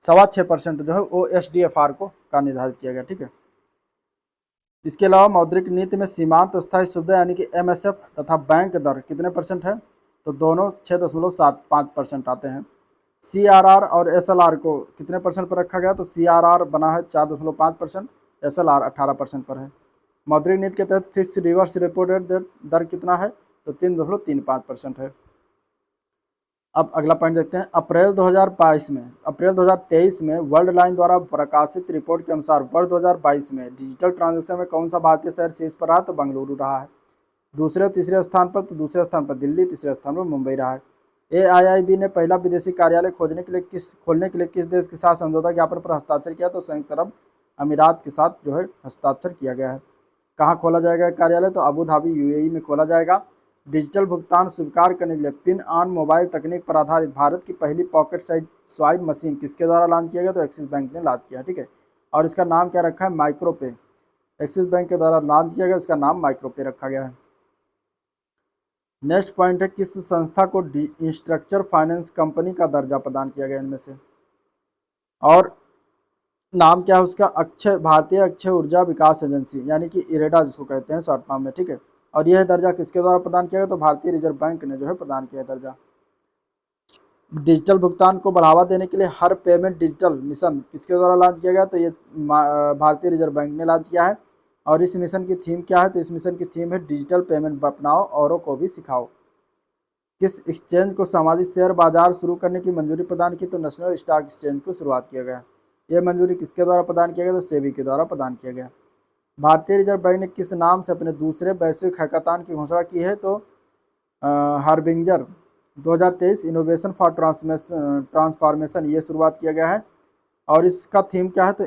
6.25% जो है वो SDFR को का निर्धारित किया गया। ठीक है। इसके अलावा मौद्रिक नीति में सीमांत अस्थायी सुविधा यानी कि MSF तथा बैंक दर कितने परसेंट है? तो दोनों 6.75% आते हैं। CRR और SLR को कितने परसेंट पर रखा गया? तो CRR बना है 4.5%, SLR 18% पर है। मौद्रिक नीति के तहत फिक्स रिवर्स रेपो रेट दर कितना है? तो 3.35% है। अब अगला पॉइंट देखते हैं। अप्रैल 2023 में वर्ल्ड लाइन द्वारा प्रकाशित रिपोर्ट के अनुसार वर्ष 2022 में डिजिटल ट्रांजैक्शन में कौन सा भारतीय शहर शीर्ष पर रहा? तो बेंगलुरु रहा है। दूसरे और तीसरे स्थान पर, तो दूसरे स्थान पर दिल्ली, तीसरे स्थान पर मुंबई रहा है। AIIB ने पहला विदेशी कार्यालय खोलने के लिए किस देश के साथ समझौता ज्ञापन पर हस्ताक्षर किया? तो संयुक्त अरब अमीरात के साथ जो है हस्ताक्षर किया गया है। कहाँ खोला जाएगा कार्यालय? तो अबू धाबी UAE में खोला जाएगा। डिजिटल भुगतान स्वीकार करने के लिए पिन ऑन मोबाइल तकनीक पर आधारित भारत की पहली पॉकेट साइज स्वाइप मशीन किसके द्वारा लॉन्च किया गया? तो एक्सिस बैंक ने लॉन्च किया, ठीक है। और इसका नाम क्या रखा है? माइक्रोपे। एक्सिस बैंक के द्वारा लॉन्च किया गया, उसका नाम माइक्रोपे रखा गया है। नेक्स्ट पॉइंट है, किस संस्था को स्ट्रक्चर फाइनेंस कंपनी का दर्जा प्रदान किया गया इनमें से? और नाम क्या है उसका? अक्षय भारतीय अक्षय ऊर्जा विकास एजेंसी, यानी कि इरेडा जिसको कहते हैं शॉर्ट फॉर्म में, ठीक है। और यह दर्जा किसके द्वारा प्रदान किया गया? तो भारतीय रिजर्व बैंक ने जो है प्रदान किया दर्जा। डिजिटल भुगतान को बढ़ावा देने के लिए हर पेमेंट डिजिटल मिशन किसके द्वारा लॉन्च किया गया? तो ये भारतीय रिजर्व बैंक ने लॉन्च किया है। और इस मिशन की थीम क्या है? तो इस मिशन की थीम है डिजिटल पेमेंट अपनाओ औरों को भी सिखाओ। किस एक्सचेंज को सामाजिक शेयर बाजार शुरू करने की मंजूरी प्रदान की? तो नेशनल स्टॉक एक्सचेंज को शुरुआत किया गया। यह मंजूरी किसके द्वारा प्रदान किया गया? तो सेबी के द्वारा प्रदान किया गया। भारतीय रिजर्व बैंक ने किस नाम से अपने दूसरे वैश्विक हैकाथॉन की घोषणा की है? तो हार्बिंजर 2023 इनोवेशन फॉर ट्रांसफॉर्मेशन ये शुरुआत किया गया है। और इसका थीम क्या है? तो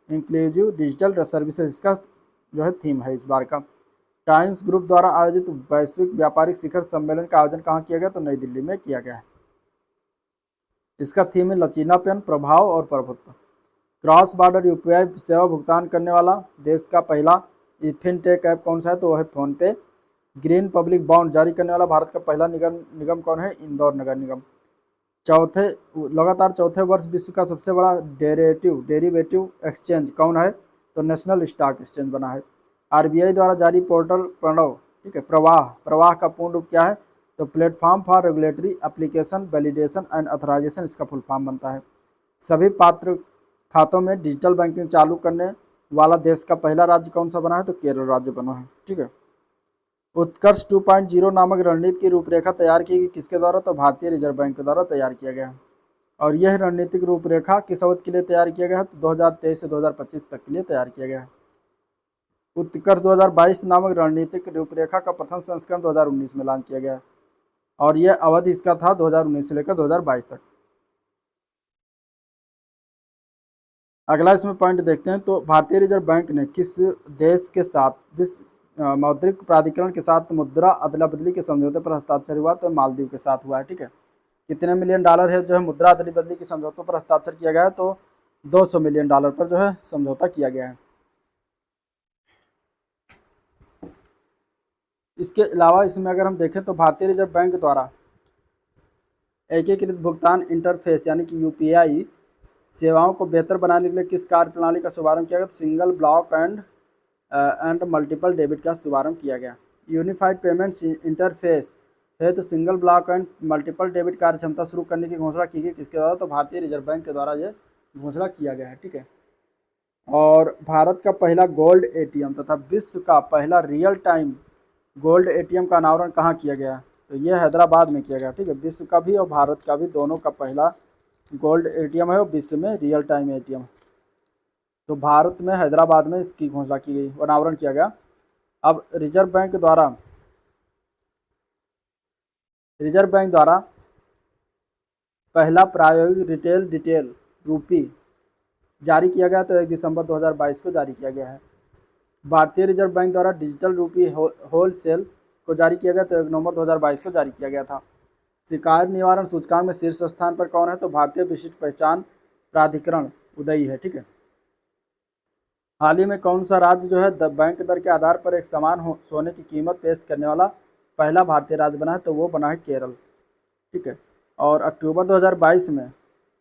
इंक्लूसिव डिजिटल सर्विसेज इसका जो है थीम है इस बार का। टाइम्स ग्रुप द्वारा आयोजित वैश्विक व्यापारिक शिखर सम्मेलन का आयोजन कहाँ किया गया? तो नई दिल्ली में किया गया है। इसका थीम है लचीलापन, प्रभाव और प्रभुत्व। क्रॉस बॉर्डर यूपीआई सेवा भुगतान करने वाला देश का पहला फिनटेक ऐप कौन सा है? तो वह है फोनपे। ग्रीन पब्लिक बॉन्ड जारी करने वाला भारत का पहला निगम कौन है? इंदौर नगर निगम। लगातार चौथे वर्ष विश्व का सबसे बड़ा डेरिवेटिव एक्सचेंज कौन है? तो नेशनल स्टॉक एक्सचेंज बना है। आरबीआई द्वारा जारी पोर्टल प्रणव, ठीक है, प्रवाह का पूर्ण रूप क्या है? तो platform for regulatory application validation and authorisation इसका फुल फॉर्म बनता है। सभी पात्र खातों में डिजिटल बैंकिंग चालू करने वाला देश का पहला राज्य कौन सा बना है? तो केरल राज्य बना है, ठीक है। उत्कर्ष 2.0 नामक रणनीति की रूपरेखा तैयार की गई किसके द्वारा? तो भारतीय रिजर्व बैंक के द्वारा तैयार किया गया। और यह रणनीतिक रूपरेखा किस अवधि के लिए तैयार किया गया है? तो 2023 से 2025 तक के लिए तैयार किया गया है। उत्कर्ष 2022 नामक रणनीतिक रूपरेखा का प्रथम संस्करण 2019 में लॉन्च किया गया है। और यह अवधि इसका था 2019 से लेकर 2022 तक। अगला इसमें पॉइंट देखते हैं, तो भारतीय रिजर्व बैंक ने किस देश के साथ मौद्रिक प्राधिकरण के साथ मुद्रा अदला बदली के समझौते पर हस्ताक्षर हुआ? तो मालदीव के साथ हुआ है, ठीक है। कितने मिलियन डॉलर है जो है मुद्रा अदली बदली के समझौतों पर हस्ताक्षर किया गया है? तो 200 मिलियन डॉलर पर जो है समझौता किया गया है। इसके अलावा इसमें अगर हम देखें तो भारतीय रिजर्व बैंक द्वारा एकीकृत भुगतान इंटरफेस यानी कि यूपीआई सेवाओं को बेहतर बनाने के लिए किस कार्य प्रणाली का शुभारंभ किया गया? तो single block and multiple debit का शुभारंभ किया गया। यूनिफाइड पेमेंट्स इंटरफेस है तो single block and multiple debit कार्य क्षमता शुरू करने की घोषणा की गई किसके द्वारा? तो भारतीय रिजर्व बैंक के द्वारा ये घोषणा किया गया है, ठीक है। और भारत का पहला गोल्ड एटीएम तथा विश्व का पहला रियल टाइम गोल्ड एटीएम का अनावरण कहाँ किया गया? तो ये हैदराबाद में किया गया, ठीक है। विश्व का भी और भारत का भी दोनों का पहला गोल्ड एटीएम है और विश्व में रियल टाइम एटीएम। तो भारत में हैदराबाद में इसकी घोषणा की गई, अनावरण किया गया। अब रिजर्व बैंक द्वारा पहला प्रायोगिक रिटेल डिटेल रूपी जारी किया गया तो 1 दिसंबर 2022 को जारी किया गया है। भारतीय रिजर्व बैंक द्वारा डिजिटल रूपी होलसेल को जारी किया गया तो 1 नवंबर 2022 को जारी किया गया था। शिकायत निवारण सूचकांक में शीर्ष स्थान पर कौन है? तो भारतीय विशिष्ट पहचान प्राधिकरण उदयी है, ठीक है। हाल ही में कौन सा राज्य जो है बैंक दर के आधार पर एक समान सोने की कीमत पेश करने वाला पहला भारतीय राज्य बना है? तो वो बना है केरल, ठीक है। और अक्टूबर 2022 में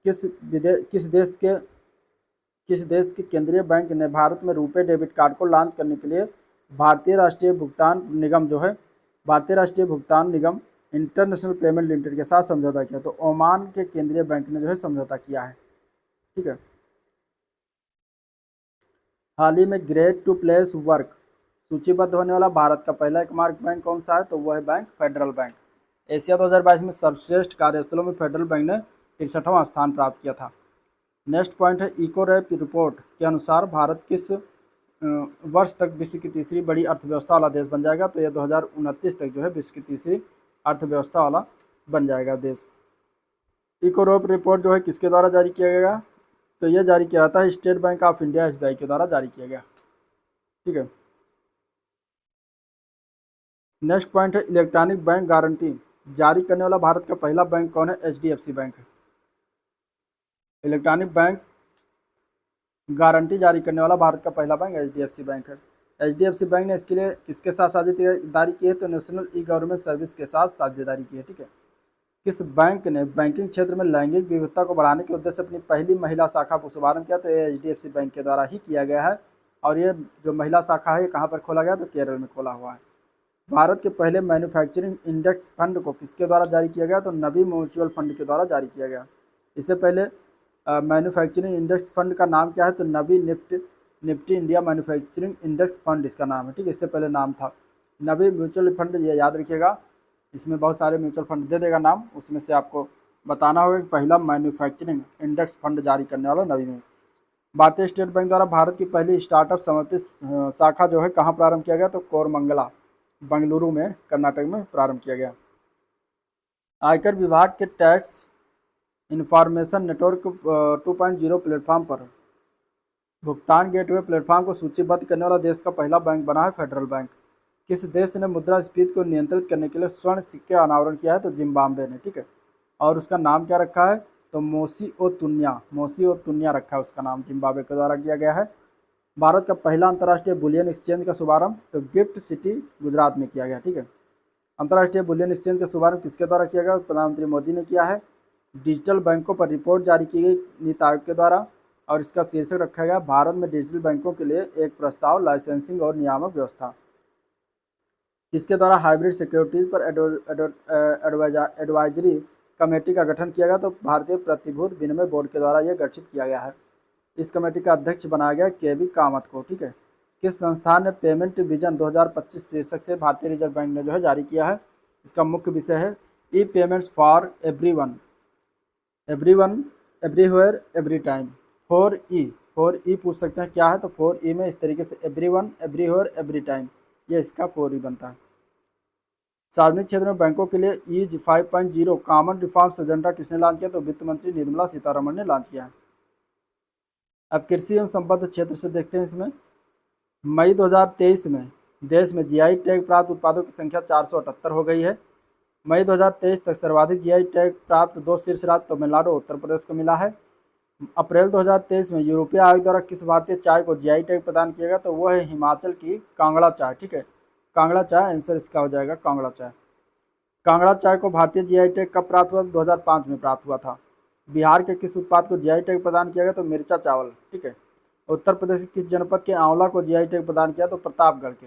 किस देश के केंद्रीय बैंक ने भारत में रुपे डेबिट कार्ड को लॉन्च करने के लिए भारतीय राष्ट्रीय भुगतान निगम इंटरनेशनल पेमेंट लिमिटेड के साथ समझौता किया? तो ओमान के केंद्रीय बैंक ने जो है समझौता किया है, ठीक है। हाल ही में ग्रेट टू प्लेस वर्क सूचीबद्ध होने वाला भारत का पहला एकमात्र बैंक कौन सा है? तो वह है बैंक फेडरल बैंक। एशिया 2022 में सर्वश्रेष्ठ कार्यस्थलों में फेडरल बैंक ने 63वां स्थान प्राप्त किया था। नेक्स्ट पॉइंट है इकोरैप रिपोर्ट के अनुसार भारत किस वर्ष तक विश्व की तीसरी बड़ी अर्थव्यवस्था वाला देश बन जाएगा? तो यह 2029 तक जो है विश्व की तीसरी अर्थव्यवस्था वाला बन जाएगा देश। इकोरैप रिपोर्ट जो है किसके द्वारा जारी किया गया? तो यह जारी किया था state bank of India SBI के द्वारा जारी किया गया, ठीक है। नेक्स्ट पॉइंट है इलेक्ट्रॉनिक बैंक गारंटी जारी करने वाला भारत का पहला बैंक कौन है? HDFC बैंक है। इलेक्ट्रॉनिक बैंक गारंटी जारी करने वाला भारत का पहला बैंक HDFC बैंक है। HDFC बैंक ने इसके लिए किसके साथ साझेदारी की है? तो नेशनल ई गवर्नमेंट सर्विस के साथ साझेदारी की है। ठीक है। किस बैंक ने बैंकिंग क्षेत्र में लैंगिक विविधता को बढ़ाने के उद्देश्य से अपनी पहली महिला शाखा को शुभारंभ किया? तो ये HDFC बैंक के द्वारा ही किया गया है। और ये जो महिला शाखा है ये कहाँ पर खोला गया? तो केरल में खोला हुआ है। भारत के पहले मैन्युफैक्चरिंग इंडेक्स फंड को किसके द्वारा जारी किया गया? तो नबी म्यूचुअल फंड के द्वारा जारी किया गया। इससे पहले मैन्युफैक्चरिंग इंडेक्स फंड का नाम क्या है? तो नबी Nifty India manufacturing index fund इसका नाम है। ठीक है, इससे पहले नाम था नबी म्यूचुअल फंड, ये याद रखिएगा। इसमें बहुत सारे म्यूचुअल फंड दे देगा नाम, उसमें से आपको बताना होगा कि पहला मैन्युफैक्चरिंग इंडेक्स फंड जारी करने वाला नबी में। भारतीय स्टेट बैंक द्वारा भारत की पहली स्टार्टअप समर्पित शाखा जो है कहाँ प्रारंभ किया गया? तो कोरमंगला बेंगलुरु में कर्नाटक में प्रारंभ किया गया। आयकर विभाग के टैक्स इंफॉर्मेशन नेटवर्क 2.0 प्लेटफॉर्म पर भुगतान गेटवे प्लेटफॉर्म को सूचीबद्ध करने वाला देश का पहला बैंक बना है फेडरल बैंक। किस देश ने मुद्रास्फीति को नियंत्रित करने के लिए स्वर्ण सिक्के का अनावरण किया है? तो जिम्बाब्वे ने। ठीक है, और उसका नाम क्या रखा है? तो मोसी ओ तुन्या रखा है उसका नाम, जिम्बाब्वे के द्वारा किया गया है। भारत का पहला अंतर्राष्ट्रीय बुलियन एक्सचेंज का शुभारंभ तो गिफ्ट सिटी गुजरात में किया गया। ठीक है, अंतर्राष्ट्रीय बुलियन एक्सचेंज का शुभारंभ किसके द्वारा किया गया? प्रधानमंत्री मोदी ने किया है। डिजिटल बैंकों पर रिपोर्ट जारी की गई नीति आयोग के द्वारा, और इसका शीर्षक रखा गया भारत में डिजिटल बैंकों के लिए एक प्रस्ताव, लाइसेंसिंग और नियामक व्यवस्था। जिसके द्वारा हाइब्रिड सिक्योरिटीज़ पर एडवाइजरी कमेटी का गठन किया गया। तो भारतीय प्रतिभूति विनिमय बोर्ड के द्वारा यह गठित किया गया है। इस कमेटी का अध्यक्ष बनाया गया KV कामत को। ठीक है, किस संस्थान ने पेमेंट विजन 2025 शीर्षक से भारतीय रिजर्व बैंक ने जो है जारी किया है? इसका मुख्य विषय है e payments for everyone, everywhere, every time. 4E पूछ सकते हैं क्या है? तो 4E में इस तरीके से एवरीवन, एवरीवेयर, एवरी टाइम, ये इसका 4E बनता है। सार्वजनिक क्षेत्र में बैंकों के लिए ईज 5.0 कॉमन रिफॉर्म्स एजेंडा किसने लॉन्च किया? तो वित्त मंत्री निर्मला सीतारमण ने लॉन्च किया है। अब कृषि एवं संबद्ध क्षेत्र से देखते हैं। इसमें मई 2023 में देश में GI टैग प्राप्त उत्पादों की संख्या 478 हो गई है। मई 2023 तक सर्वाधिक GI टैग प्राप्त 2 शीर्ष राज्य तमिलनाडु और उत्तर प्रदेश को मिला है। अप्रैल 2023 में यूरोपीय आयोग द्वारा किस भारतीय चाय को GI टैग प्रदान किया गया? तो वो है हिमाचल की कांगड़ा चाय। ठीक है, कांगड़ा चाय आंसर इसका हो जाएगा, कांगड़ा चाय। कांगड़ा चाय को भारतीय GI टैग कब प्राप्त हुआ? 2005 में प्राप्त हुआ था। बिहार के किस उत्पाद को GI टैग प्रदान किया गया? तो मिर्चा चावल। ठीक है, उत्तर प्रदेश के किस जनपद के आंवला को GI टैग प्रदान किया? तो प्रतापगढ़ के।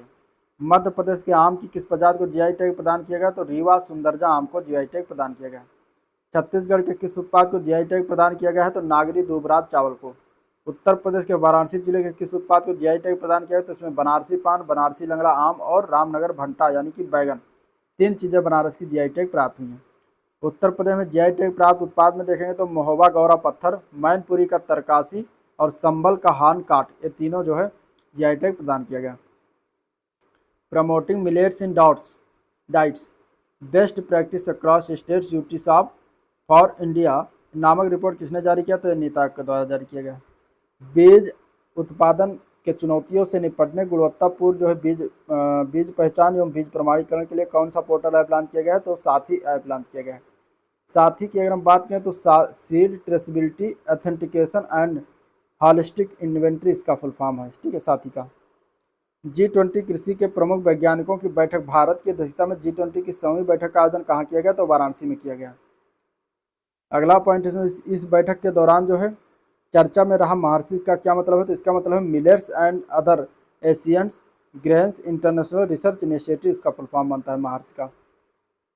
मध्य प्रदेश के आम की किस प्रजाति को GI टैग प्रदान किया गया? तो रीवा सुंदरजा आम को GI टैग प्रदान किया गया। छत्तीसगढ़ के किस उत्पाद को GI टैग प्रदान किया गया है? तो नागरी दूबराज चावल को। उत्तर प्रदेश के वाराणसी जिले के किस उत्पाद को GI टैग प्रदान किया गया? तो इसमें बनारसी पान, बनारसी लंगड़ा आम और रामनगर भंटा यानी कि बैगन, 3 चीज़ें बनारस की GI टैग प्राप्त हुई हैं। उत्तर प्रदेश में GI टैग प्राप्त उत्पाद में देखेंगे तो महोबा गौरा पत्थर, मैनपुरी का तरकासी और संभल का हान काट, ये तीनों जो है GI टैग प्रदान किया गया। Promoting millets in diets best practice across states UTs of for India नामक रिपोर्ट किसने जारी किया? तो ये नीति आयोग के द्वारा जारी किया गया। बीज उत्पादन के चुनौतियों से निपटने गुणवत्तापूर्ण जो है बीज पहचान एवं बीज प्रमाणीकरण के लिए कौन सा पोर्टल ऐप लॉन्च किया गया है? तो साथी ऐप लॉन्च किया गया है। साथी की अगर हम बात करें तो seed traceability authentication and holistic inventory इसका फुल फॉर्म है। ठीक है, साथी का। G20 कृषि के प्रमुख वैज्ञानिकों की बैठक भारत की अध्यक्षता में G20 की 7वीं बैठक का आयोजन कहाँ किया गया? तो वाराणसी में किया गया। अगला पॉइंट इसमें इस बैठक के दौरान जो है चर्चा में रहा महर्षि का क्या मतलब है? तो इसका मतलब है millets and other Asians grains international research initiative, इसका फुल फॉर्म बनता है महर्षि का।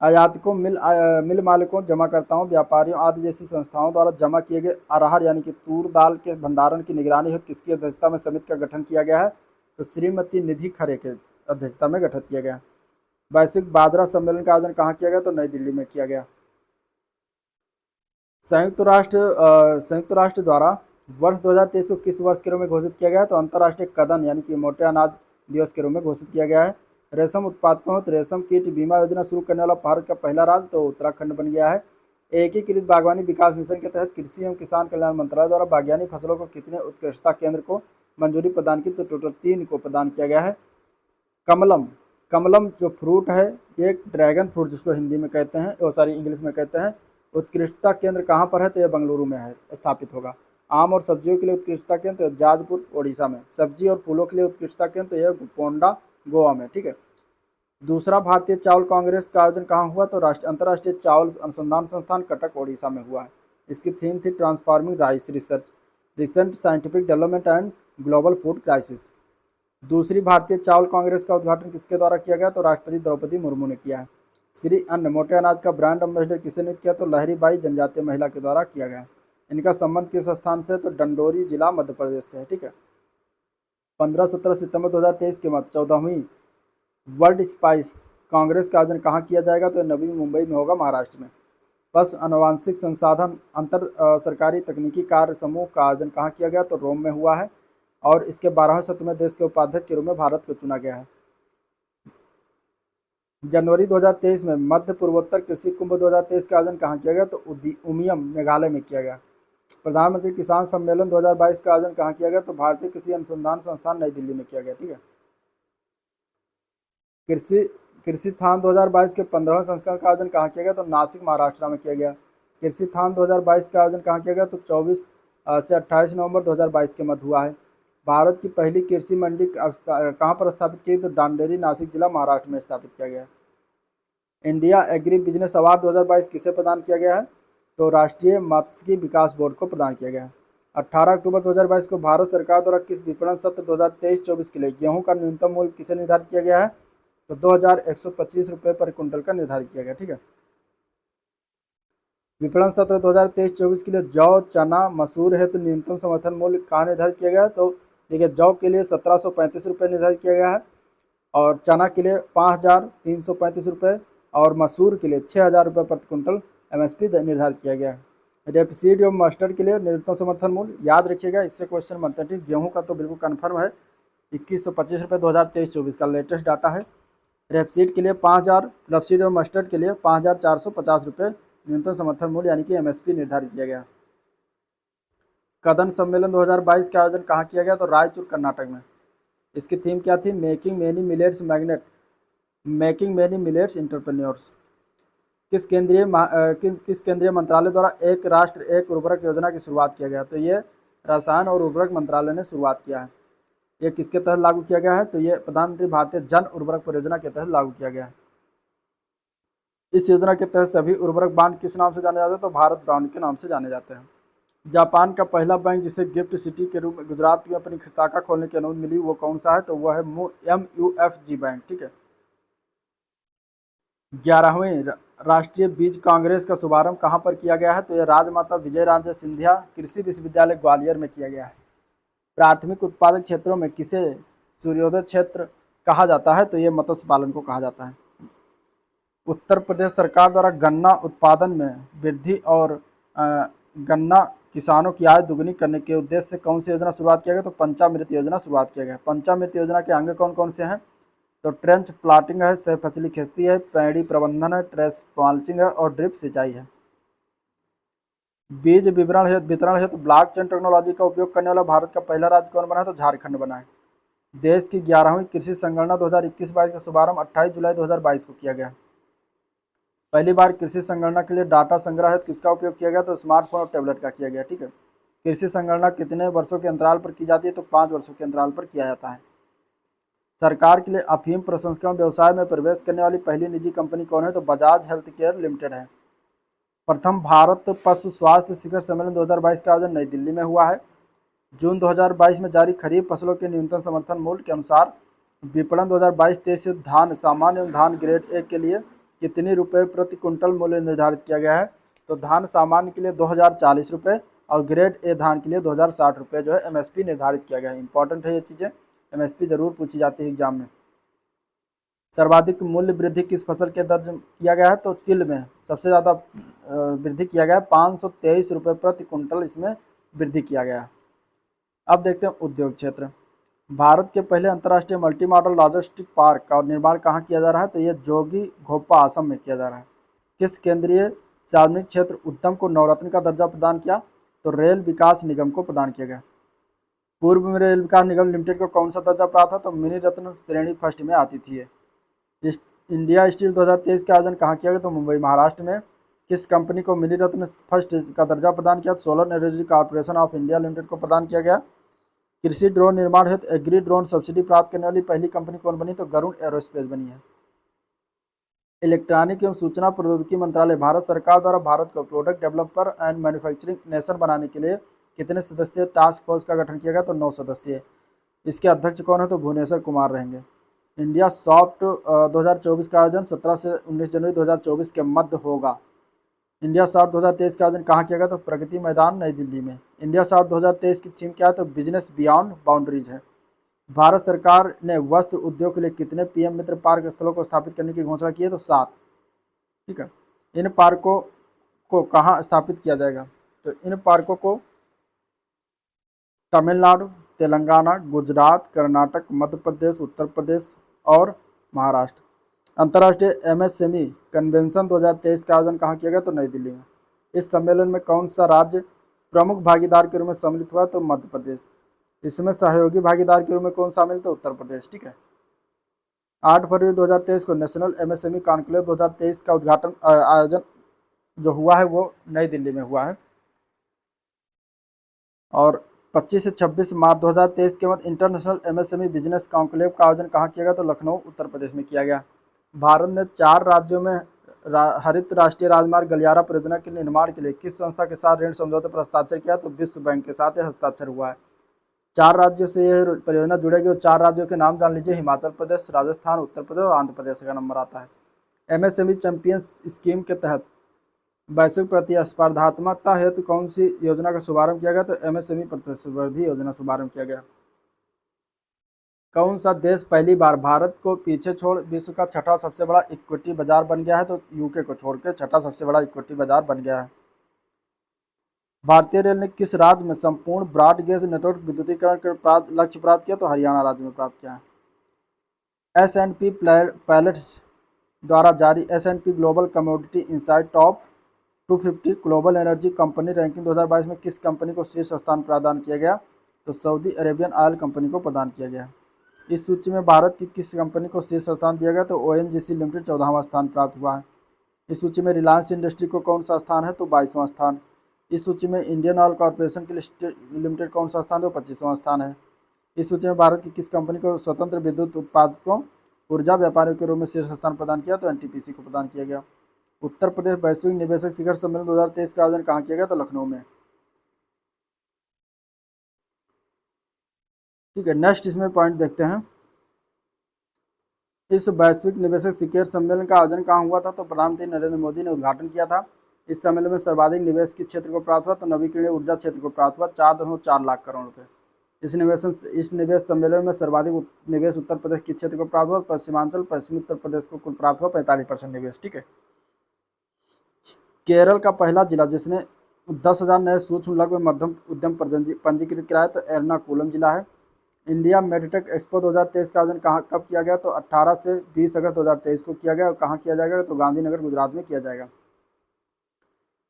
आयातकों, मिल मालिकों, जमाकर्ताओं, व्यापारियों आदि जैसी संस्थाओं द्वारा जमा किए गए अरहर यानी कि तूर दाल के भंडारण की निगरानी हेतु किसकी अध्यक्षता में समिति का गठन किया गया है? तो श्रीमती निधि खरे के अध्यक्षता में गठित किया गया। वैश्विक बाजरा सम्मेलन का आयोजन कहाँ किया गया? तो नई दिल्ली में किया गया। संयुक्त राष्ट्र द्वारा वर्ष 2023 को किस वर्ष के रूप में घोषित किया गया है? तो अंतर्राष्ट्रीय कदन यानी कि मोटे अनाज दिवस के रूप में घोषित किया गया है। रेशम उत्पादकों तो रेशम कीट बीमा योजना शुरू करने वाला भारत का पहला राज्य तो उत्तराखंड बन गया है। एकीकृत बागवानी विकास मिशन के तहत कृषि एवं किसान कल्याण मंत्रालय द्वारा बागवानी फसलों को कितने उत्कृष्टता केंद्र को मंजूरी प्रदान की? तो टोटल 3 को प्रदान किया गया है। कमलम कमलम जो फ्रूट है, ये एक ड्रैगन फ्रूट जिसको हिंदी में कहते हैं, ओ सॉरी इंग्लिश में कहते हैं, उत्कृष्टता केंद्र कहाँ पर है, तो ये बेंगलुरु में है, स्थापित होगा। आम और सब्जियों के लिए उत्कृष्टता केंद्र जाजपुर ओडिशा में, सब्जी और फूलों के लिए उत्कृष्टता केंद्र ये पोंडा गोवा में, ठीक है। दूसरा भारतीय चावल कांग्रेस का आयोजन कहाँ हुआ, तो अंतर्राष्ट्रीय चावल अनुसंधान संस्थान कटक ओडिशा में हुआ है। इसकी थीम थी transforming rice research, recent scientific development and global food crisis. दूसरी भारतीय चावल कांग्रेस का उद्घाटन किसके द्वारा किया गया, तो राष्ट्रपति द्रौपदी मुर्मू ने किया है। श्री अन्न मोटे अनाज का ब्रांड एम्बेसडर किसे नियुक्त किया, तो लहरी बाई जनजातीय महिला के द्वारा किया गया। इनका संबंध किस स्थान से, तो डंडोरी जिला मध्य प्रदेश से है, ठीक है। 15-17 सितंबर 2023 के बाद 14वीं वर्ल्ड स्पाइस कांग्रेस का आयोजन कहाँ किया जाएगा, तो नवी मुंबई में होगा, महाराष्ट्र में। बस अनुवांशिक संसाधन अंतर सरकारी तकनीकी कार्य समूह का आयोजन कहाँ किया गया, तो रोम में हुआ है। और इसके 12वें सत्र में देश के उपाध्यक्ष के रूप में भारत को चुना गया है। जनवरी 2023 में मध्य पूर्वोत्तर कृषि कुंभ 2023 का आयोजन कहाँ किया गया, तो उमियम मेघालय में किया गया। प्रधानमंत्री किसान सम्मेलन 2022 का आयोजन कहाँ किया गया, तो भारतीय कृषि अनुसंधान संस्थान नई दिल्ली में किया गया, ठीक है। कृषि कृषि थान 2022 के 15वें संस्करण का आयोजन कहाँ किया गया, तो नासिक महाराष्ट्र में किया गया। कृषि थान 2022 का आयोजन कहाँ किया गया, तो 24 से 28 नवंबर 2022 के मध्य हुआ है। भारत की पहली कृषि मंडी कहाँ पर स्थापित की, तो डांडेरी नासिक जिला महाराष्ट्र में स्थापित किया गया है। इंडिया एग्री बिजनेस अवार्ड 2022 किसे प्रदान किया गया है, तो राष्ट्रीय मात्स्यिकी विकास बोर्ड को प्रदान किया गया है। 18 अक्टूबर 2022 को भारत सरकार द्वारा किस विपणन सत्र 2023-24 के लिए गेहूं का न्यूनतम मूल्य किसे निर्धारित किया गया है, तो 2125 रुपये पर क्विंटल का निर्धारित किया गया, ठीक है। विपणन सत्र 2023-24 के लिए जौ, चना, मसूर है तो न्यूनतम समर्थन मूल्य कहाँ निर्धारित किया गया है, तो देखिए जौ के लिए 1735 रुपये निर्धारित किया गया है, और चना के लिए 5335 रुपये, और मसूर के लिए 6000 रुपये प्रति क्विंटल एमएसपी निर्धारित किया गया है। रेपसीड एवं मस्टर्ड के लिए न्यूनतम समर्थन मूल्य याद रखिएगा, इससे क्वेश्चन बनता है, ठीक। गेहूँ का तो बिल्कुल कन्फर्म है, 2125 रुपये 2023-24 का लेटेस्ट डाटा है। रेपसीड के लिए 5000, रेपसीड और मस्टर्ड के लिए 5450 रुपये न्यूनतम समर्थन मूल्य यानी कि एमएसपी निर्धारित किया गया। कदन सम्मेलन 2022 का आयोजन कहाँ किया गया, तो रायचूर कर्नाटक में। इसकी थीम क्या थी, making many millets magnet, making many millets entrepreneurs. किस केंद्रीय मंत्रालय द्वारा एक राष्ट्र एक उर्वरक योजना की शुरुआत किया गया, तो ये रसायन और उर्वरक मंत्रालय ने शुरुआत किया है। ये किसके तहत लागू किया गया है, तो ये प्रधानमंत्री भारतीय जन उर्वरक परियोजना के तहत लागू किया गया है। इस योजना के तहत सभी उर्वरक बांड किस नाम से जाने जाते हैं, तो भारत बांड के नाम से जाने जाते हैं। जापान का पहला बैंक जिसे गिफ्ट सिटी के रूप में गुजरात में अपनी शाखा खोलने की अनुमति मिली, वो कौन सा है, तो वह है MUFG बैंक, ठीक है। 11वीं राष्ट्रीय बीज कांग्रेस का शुभारंभ कहाँ पर किया गया है, तो यह राजमाता विजय राजे सिंधिया कृषि विश्वविद्यालय ग्वालियर में किया गया है। प्राथमिक उत्पादक क्षेत्रों में किसे सूर्योदय क्षेत्र कहा जाता है, तो यह मत्स्य पालन को कहा जाता है। उत्तर प्रदेश सरकार द्वारा गन्ना उत्पादन में वृद्धि और गन्ना किसानों की आय दुगनी करने के उद्देश्य से कौन सी योजना शुरुआत किया गया, तो पंचामृत योजना शुरुआत किया गया। पंचामृत योजना के अंग कौन कौन से हैं, तो ट्रेंच प्लाटिंग है, सह फसली खेती है, पैडी प्रबंधन है, ट्रेस माल्चिंग है, और ड्रिप सिंचाई है। बीज वितरण है तो ब्लॉकचेन टेक्नोलॉजी का उपयोग करने वाला भारत का पहला राज्य कौन बना है, तो झारखंड बना है। देश की 11वीं कृषि संगणना 2021-22 का शुभारंभ 28 जुलाई 2022 को किया गया। पहली बार कृषि संगणना के लिए डाटा संग्रह है किसका उपयोग किया गया, तो स्मार्टफोन और टैबलेट का किया गया, ठीक है। कृषि संगणना कितने वर्षों के अंतराल पर की जाती है, तो 5 वर्षों के अंतराल पर किया जाता है। सरकार के लिए अफीम प्रसंस्करण व्यवसाय में प्रवेश करने वाली पहली निजी कंपनी कौन है, तो बजाज हेल्थ केयर लिमिटेड है। प्रथम भारत पशु स्वास्थ्य शिखर सम्मेलन 2022 का आयोजन नई दिल्ली में हुआ है। जून 2022 में जारी खरीफ फसलों के न्यूनतम समर्थन मूल्य के अनुसार विपणन 2022-23 से धान सामान्य एवं धान ग्रेड ए के लिए कितने रुपये प्रति क्विंटल मूल्य निर्धारित किया गया है, तो धान सामान्य के लिए 2040 रुपये और ग्रेड ए धान के लिए 2060 रुपये जो है एमएसपी निर्धारित किया गया है। इंपॉर्टेंट है ये चीज़ें, एमएसपी जरूर पूछी जाती है एग्जाम में। सर्वाधिक मूल्य वृद्धि किस फसल के दर्ज किया गया है, तो तिल में सबसे ज़्यादा वृद्धि किया गया है, 523 रुपये प्रति क्विंटल इसमें वृद्धि किया गया है। अब देखते हैं उद्योग क्षेत्र। भारत के पहले अंतर्राष्ट्रीय मल्टी मॉडल लॉजिस्टिक पार्क का निर्माण कहाँ किया जा रहा है, तो ये जोगी घोपा असम में किया जा रहा है। किस केंद्रीय सार्वजनिक क्षेत्र उद्यम को नवरत्न का दर्जा प्रदान किया, तो रेल विकास निगम को प्रदान किया गया। पूर्व में रेल विकास निगम लिमिटेड को कौन सा दर्जा प्राप्त था, तो मिनी रत्न श्रेणी फर्स्ट में आती थी। इंडिया स्टील 2023 का आयोजन कहाँ किया गया? तो मुंबई महाराष्ट्र में। किस कंपनी को मिनी रत्न फर्स्ट का दर्जा प्रदान किया? Solar energy corporation of India limited को प्रदान किया गया। कृषि ड्रोन निर्माण हेतु एग्री ड्रोन सब्सिडी प्राप्त करने वाली पहली कंपनी कौन बनी? तो गरुड़ एरोस्पेस बनी है। इलेक्ट्रॉनिक एवं सूचना प्रौद्योगिकी मंत्रालय भारत सरकार द्वारा भारत को product developer and manufacturing nation बनाने के लिए कितने सदस्यीय टास्क फोर्स का गठन किया गया? तो 9 सदस्यीय। इसके अध्यक्ष कौन है? तो भुवनेश्वर कुमार रहेंगे। इंडिया सॉफ्ट 2024 का आयोजन 17 से 19 जनवरी 2024 के मध्य होगा। इंडिया सॉफ्ट 2023 का आयोजन कहाँ किया गया? तो प्रगति मैदान नई दिल्ली में। इंडिया सॉफ्ट 2023 की थीम क्या है? तो बिजनेस बियॉन्ड बाउंड्रीज है। भारत सरकार ने वस्त्र उद्योग के लिए कितने पीएम मित्र पार्क स्थलों को स्थापित करने की घोषणा की है? तो 7। ठीक है। इन पार्कों को कहाँ स्थापित किया जाएगा? तो इन पार्कों को तमिलनाडु, तेलंगाना, गुजरात, कर्नाटक, मध्य प्रदेश, उत्तर प्रदेश और महाराष्ट्र। अंतर्राष्ट्रीय एमएसएमई कन्वेंशन 2023 का आयोजन कहाँ किया गया? तो नई दिल्ली में। इस सम्मेलन में कौन सा राज्य प्रमुख भागीदार के रूप में सम्मिलित हुआ? तो मध्य प्रदेश। इसमें सहयोगी भागीदार के रूप में कौन शामिल? तो उत्तर प्रदेश। ठीक है। 8 फरवरी 2023 को नेशनल एमएसएमई कॉन्क्लेव 2023 का उद्घाटन आयोजन जो हुआ है वो नई दिल्ली में हुआ है। और 25 से 26 मार्च 2023 के बाद इंटरनेशनल एमएसएमई बिजनेस कॉन्क्लेव का आयोजन कहाँ किया गया? तो लखनऊ उत्तर प्रदेश में किया गया। भारत ने 4 राज्यों में हरित राष्ट्रीय राजमार्ग गलियारा परियोजना के निर्माण के लिए किस संस्था के साथ ऋण समझौते पर हस्ताक्षर किया? तो विश्व बैंक के साथ यह हस्ताक्षर हुआ है। 4 राज्यों से यह परियोजना जुड़ेगी और 4 राज्यों के नाम जान लीजिए। हिमाचल प्रदेश, राजस्थान, उत्तर प्रदेश और आंध्र प्रदेश का नंबर आता है। एमएसएमई चैंपियंस स्कीम के तहत वैश्विक प्रतिस्पर्धात्मकता हेतु कौन सी योजना का शुभारंभ किया गया? तो एमएसएमई प्रतिस्पर्धी योजना शुभारंभ किया गया। कौन सा देश पहली बार भारत को पीछे छोड़ विश्व का छठा सबसे बड़ा इक्विटी बाजार बन गया है? तो यूके को छोड़ के छठा सबसे बड़ा इक्विटी बाजार बन गया है। भारतीय रेल ने किस राज्य में संपूर्ण ब्रॉड गेज नेटवर्क विद्युतीकरण का लक्ष्य प्राप्त किया? तो हरियाणा राज्य में प्राप्त किया है। S&P पैलेट्स द्वारा जारी S&P global commodity insight top 250 global energy company ranking 2022 में किस कंपनी को शीर्ष स्थान प्रदान किया गया? तो सऊदी अरेबियन ऑयल कंपनी को प्रदान किया गया। इस सूची में भारत की किस कंपनी को शीर्ष स्थान दिया गया? तो ONGC लिमिटेड 14वां स्थान प्राप्त हुआ है। इस सूची में रिलायंस इंडस्ट्री को कौन सा स्थान है? तो 22वां स्थान। इस सूची में इंडियन ऑयल कॉर्पोरेशन के लिमिटेड कौन सा स्थान है? तो 25वां स्थान है। इस सूची में भारत की किस कंपनी को स्वतंत्र विद्युत उत्पादकों ऊर्जा व्यापारियों के रूप में शीर्ष स्थान प्रदान किया? तो NTPC को प्रदान किया गया। उत्तर प्रदेश वैश्विक निवेशक शिखर सम्मेलन 2023 का आयोजन कहाँ किया गया? तो लखनऊ में। ठीक है। नेक्स्ट इसमें पॉइंट देखते हैं। इस वैश्विक निवेशक शिखर सम्मेलन का आयोजन कहाँ हुआ था? तो प्रधानमंत्री नरेंद्र मोदी ने उद्घाटन किया था। इस सम्मेलन में सर्वाधिक निवेश किस क्षेत्र को प्राप्त हुआ? तो नवीकरणीय ऊर्जा क्षेत्र को प्राप्त हुआ 4.4 लाख करोड़ रुपए। इस निवेश सम्मेलन में सर्वाधिक निवेश उत्तर प्रदेश किस क्षेत्र को प्राप्त हुआ? पश्चिमांचल पश्चिमी उत्तर प्रदेश को कुल प्राप्त हुआ 45% निवेश। ठीक है। केरल का पहला जिला जिसने 10,000 नए सूक्ष्म लघु एवं मध्यम उद्यम पंजीकृत कराया तो एर्नाकुलम जिला है। इंडिया मेडटेक एक्सपो 2023 का आयोजन कब किया गया? तो 18 से 20 अगस्त 2023 को किया गया। और कहाँ किया जाएगा? तो गांधीनगर गुजरात में किया जाएगा।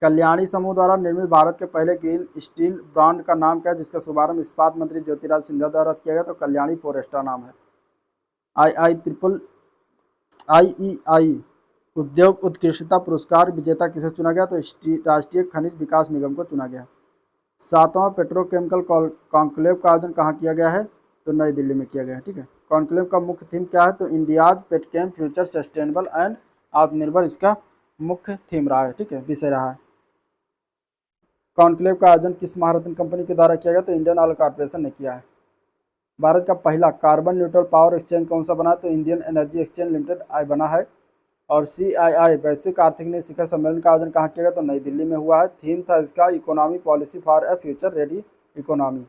कल्याणी समूह द्वारा निर्मित भारत के पहले ग्रीन स्टील ब्रांड का नाम क्या है जिसका शुभारंभ इस्पात मंत्री ज्योतिराज सिंधिया द्वारा किया गया? तो कल्याणी फोरेस्टा नाम है। IEI उद्योग उत्कृष्टता पुरस्कार विजेता किसे चुना गया? तो राष्ट्रीय खनिज विकास निगम को चुना गया। 7वां पेट्रोकेमिकल कॉन्क्लेव का आयोजन कहाँ किया गया है? तो नई दिल्ली में किया गया है। ठीक है। कॉन्क्लेव का मुख्य थीम क्या है? तो India's petchem future sustainable and आत्मनिर्भर इसका मुख्य थीम रहा है। ठीक है, विषय रहा है। कॉन्क्लेव का आयोजन किस महारत्न कंपनी के द्वारा किया गया? तो इंडियन ऑयल कॉर्पोरेशन ने किया है। भारत का पहला कार्बन न्यूट्रल पावर एक्सचेंज कौन सा बना? तो इंडियन एनर्जी एक्सचेंज लिमिटेड बना है। और CII वैश्विक आर्थिक नीति शिखर सम्मेलन का आयोजन कहाँ किया गया? तो नई दिल्ली में हुआ है। थीम था इसका economy policy for a future ready economy.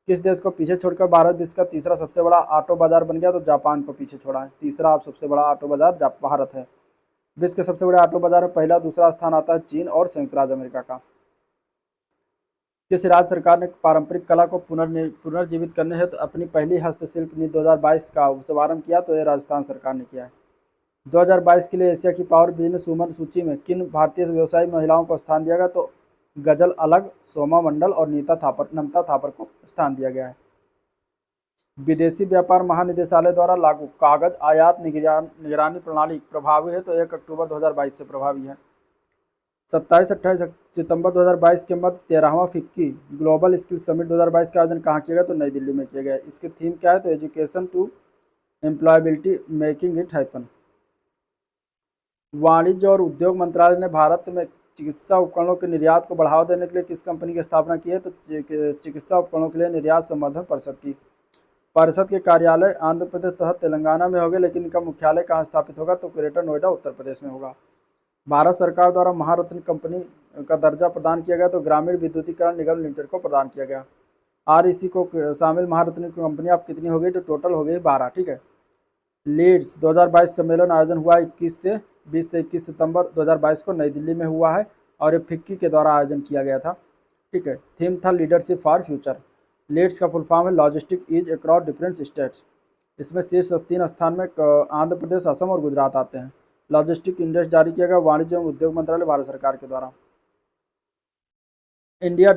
किस देश को पीछे छोड़कर भारत विश्व का तीसरा सबसे बड़ा ऑटो बाजार बन गया? तो जापान को पीछे छोड़ा है। तीसरा अब सबसे बड़ा ऑटो बाजार भारत है। विश्व के सबसे बड़े ऑटो बाजार में पहला दूसरा स्थान आता है चीन और संयुक्त राज्य अमेरिका का। किस राज्य सरकार ने पारंपरिक कला को पुनर्जीवित करने हेतु अपनी पहली हस्तशिल्प नीति 2022 का शुभारंभ किया? तो यह राजस्थान सरकार ने किया है। 2022 के लिए एशिया की पावर बिजनेस वुमन सूची में किन भारतीय व्यवसायी महिलाओं को स्थान दिया गया? तो गजल अलग, सोमा मंडल और नमता थापर को स्थान दिया गया है। विदेशी व्यापार महानिदेशालय द्वारा लागू कागज आयात निगरानी प्रणाली प्रभावी है, तो 1 अक्टूबर 2022 से प्रभावी है। 27-28 सितंबर 2022 के मध्य 13वां फिक्की ग्लोबल स्किल समिट 2022 का आयोजन कहाँ किया गया? तो नई दिल्ली में किया गया। इसकी थीम क्या है? तो education to employability making it happen. वाणिज्य और उद्योग मंत्रालय ने भारत में चिकित्सा उपकरणों के निर्यात को बढ़ावा देने के लिए किस कंपनी की स्थापना की है? तो चिकित्सा उपकरणों के लिए निर्यात संवर्धन परिषद की। परिषद के कार्यालय आंध्र प्रदेश तथा तेलंगाना में होंगे, लेकिन इनका मुख्यालय कहाँ स्थापित होगा? तो ग्रेटर नोएडा उत्तर प्रदेश में होगा। भारत सरकार द्वारा महारत्न कंपनी का दर्जा प्रदान किया गया, तो ग्रामीण विद्युतीकरण निगम लिमिटेड को प्रदान किया गया। REC को शामिल महारत्न कंपनी अब कितनी हो गई? तो टोटल हो गई 12। ठीक है। लीड्स 2022 सम्मेलन आयोजन हुआ 20 से 21 सितंबर 2022 को नई दिल्ली में हुआ है, और ये फिक्की के द्वारा आयोजन किया गया था। ठीक है। थीम था लीडरशिप फॉर फ्यूचर। लीड्स का फुल फॉर्म है logistic ease across different states. इसमें शीर्ष 3 स्थान में आंध्र प्रदेश, असम और गुजरात आते हैं। लॉजिस्टिक इंडेक्स जारी किया गया वाणिज्य एवं उद्योग मंत्रालय भारत सरकार के द्वारा। इंडिया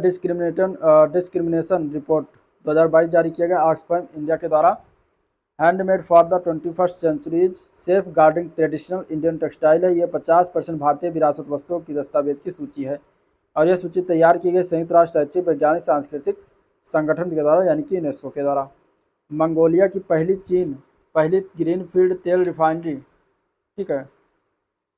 डिस्क्रिमिनेशन रिपोर्ट 2022 जारी किया गया ऑक्सफैम इंडिया के द्वारा। Handmade for the 21st centuries safeguarding traditional Indian textile है। ये 50% भारतीय विरासत वस्तुओं की दस्तावेज की सूची है, और यह सूची तैयार की गई संयुक्त राष्ट्र शैक्षिक वैज्ञानिक सांस्कृतिक संगठन के द्वारा, यानी कि यूनेस्को के द्वारा। मंगोलिया की पहली ग्रीनफील्ड तेल रिफाइनरी, ठीक है,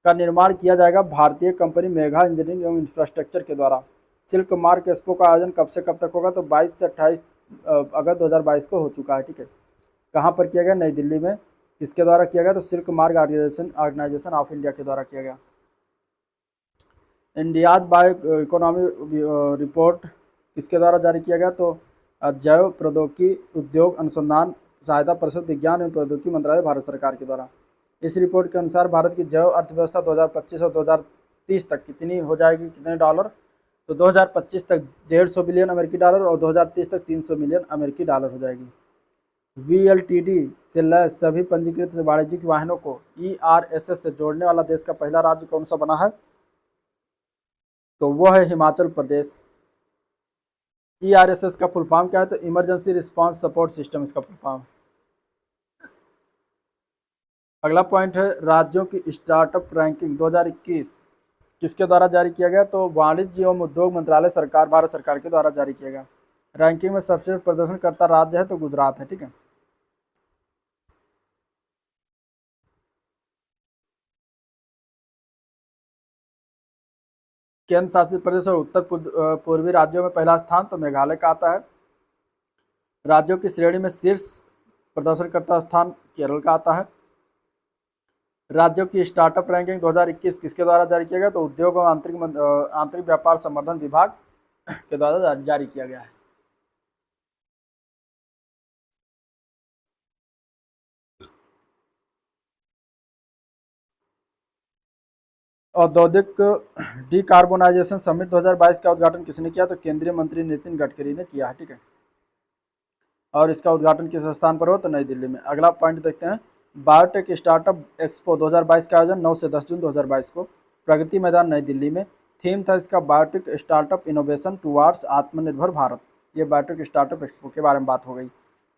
का निर्माण किया जाएगा भारतीय कंपनी मेघा इंजीनियरिंग एवं इंफ्रास्ट्रक्चर के द्वारा। सिल्क मार्क एक्सपो का आयोजन कब से कब तक होगा? तो 22 से 28 अगस्त 2022 को हो चुका है। ठीक है। कहाँ पर किया गया? नई दिल्ली में। किसके द्वारा किया गया? तो silk mark organisation of India के द्वारा किया गया। इंडियाज बायो इकोनॉमी रिपोर्ट किसके द्वारा जारी किया गया? तो जैव प्रौद्योगिकी उद्योग अनुसंधान सहायता परिषद विज्ञान एवं प्रौद्योगिकी मंत्रालय भारत सरकार के द्वारा। इस रिपोर्ट के अनुसार भारत की जैव अर्थव्यवस्था 2025 और 2030 तक कितनी हो जाएगी? कितने डॉलर? तो 2025 तक 150 बिलियन अमेरिकी डॉलर और 2030 तक 300 मिलियन अमेरिकी डॉलर हो जाएगी। VLTD से लैस सभी पंजीकृत वाणिज्यिक वाहनों को ERSS से जोड़ने वाला देश का पहला राज्य कौन सा बना है? तो वो है हिमाचल प्रदेश। ERSS का फुल फॉर्म क्या है? तो इमरजेंसी रिस्पांस सपोर्ट सिस्टम इसका फुल फॉर्म। अगला पॉइंट है राज्यों की स्टार्टअप रैंकिंग 2021 किसके द्वारा जारी किया गया? तो वाणिज्य एवं उद्योग मंत्रालय भारत सरकार के द्वारा जारी किया गया। रैंकिंग में सबसे प्रदर्शन करता राज्य है तो गुजरात है। ठीक है। केंद्र शासित प्रदेश और उत्तर पूर्वी राज्यों में पहला स्थान तो मेघालय का आता है। राज्यों की श्रेणी में शीर्ष प्रदर्शनकर्ता स्थान केरल का आता है। राज्यों की स्टार्टअप रैंकिंग 2021 किसके द्वारा जारी किया गया? तो उद्योग और आंतरिक व्यापार संवर्धन विभाग के द्वारा जारी किया गया है। औद्योगिक डिकार्बोनाइजेशन समिट 2022 का उद्घाटन किसने किया? तो केंद्रीय मंत्री नितिन गडकरी ने किया है। ठीक है। और इसका उद्घाटन किस स्थान पर हो? तो नई दिल्ली में। अगला पॉइंट देखते हैं बायोटेक स्टार्टअप एक्सपो 2022 का आयोजन 9 से 10 जून 2022 को प्रगति मैदान नई दिल्ली में। थीम था इसका बायोटेक स्टार्टअप इनोवेशन टुवार्ड्स आत्मनिर्भर भारत। ये बायोटेक स्टार्टअप एक्सपो के बारे में बात हो गई।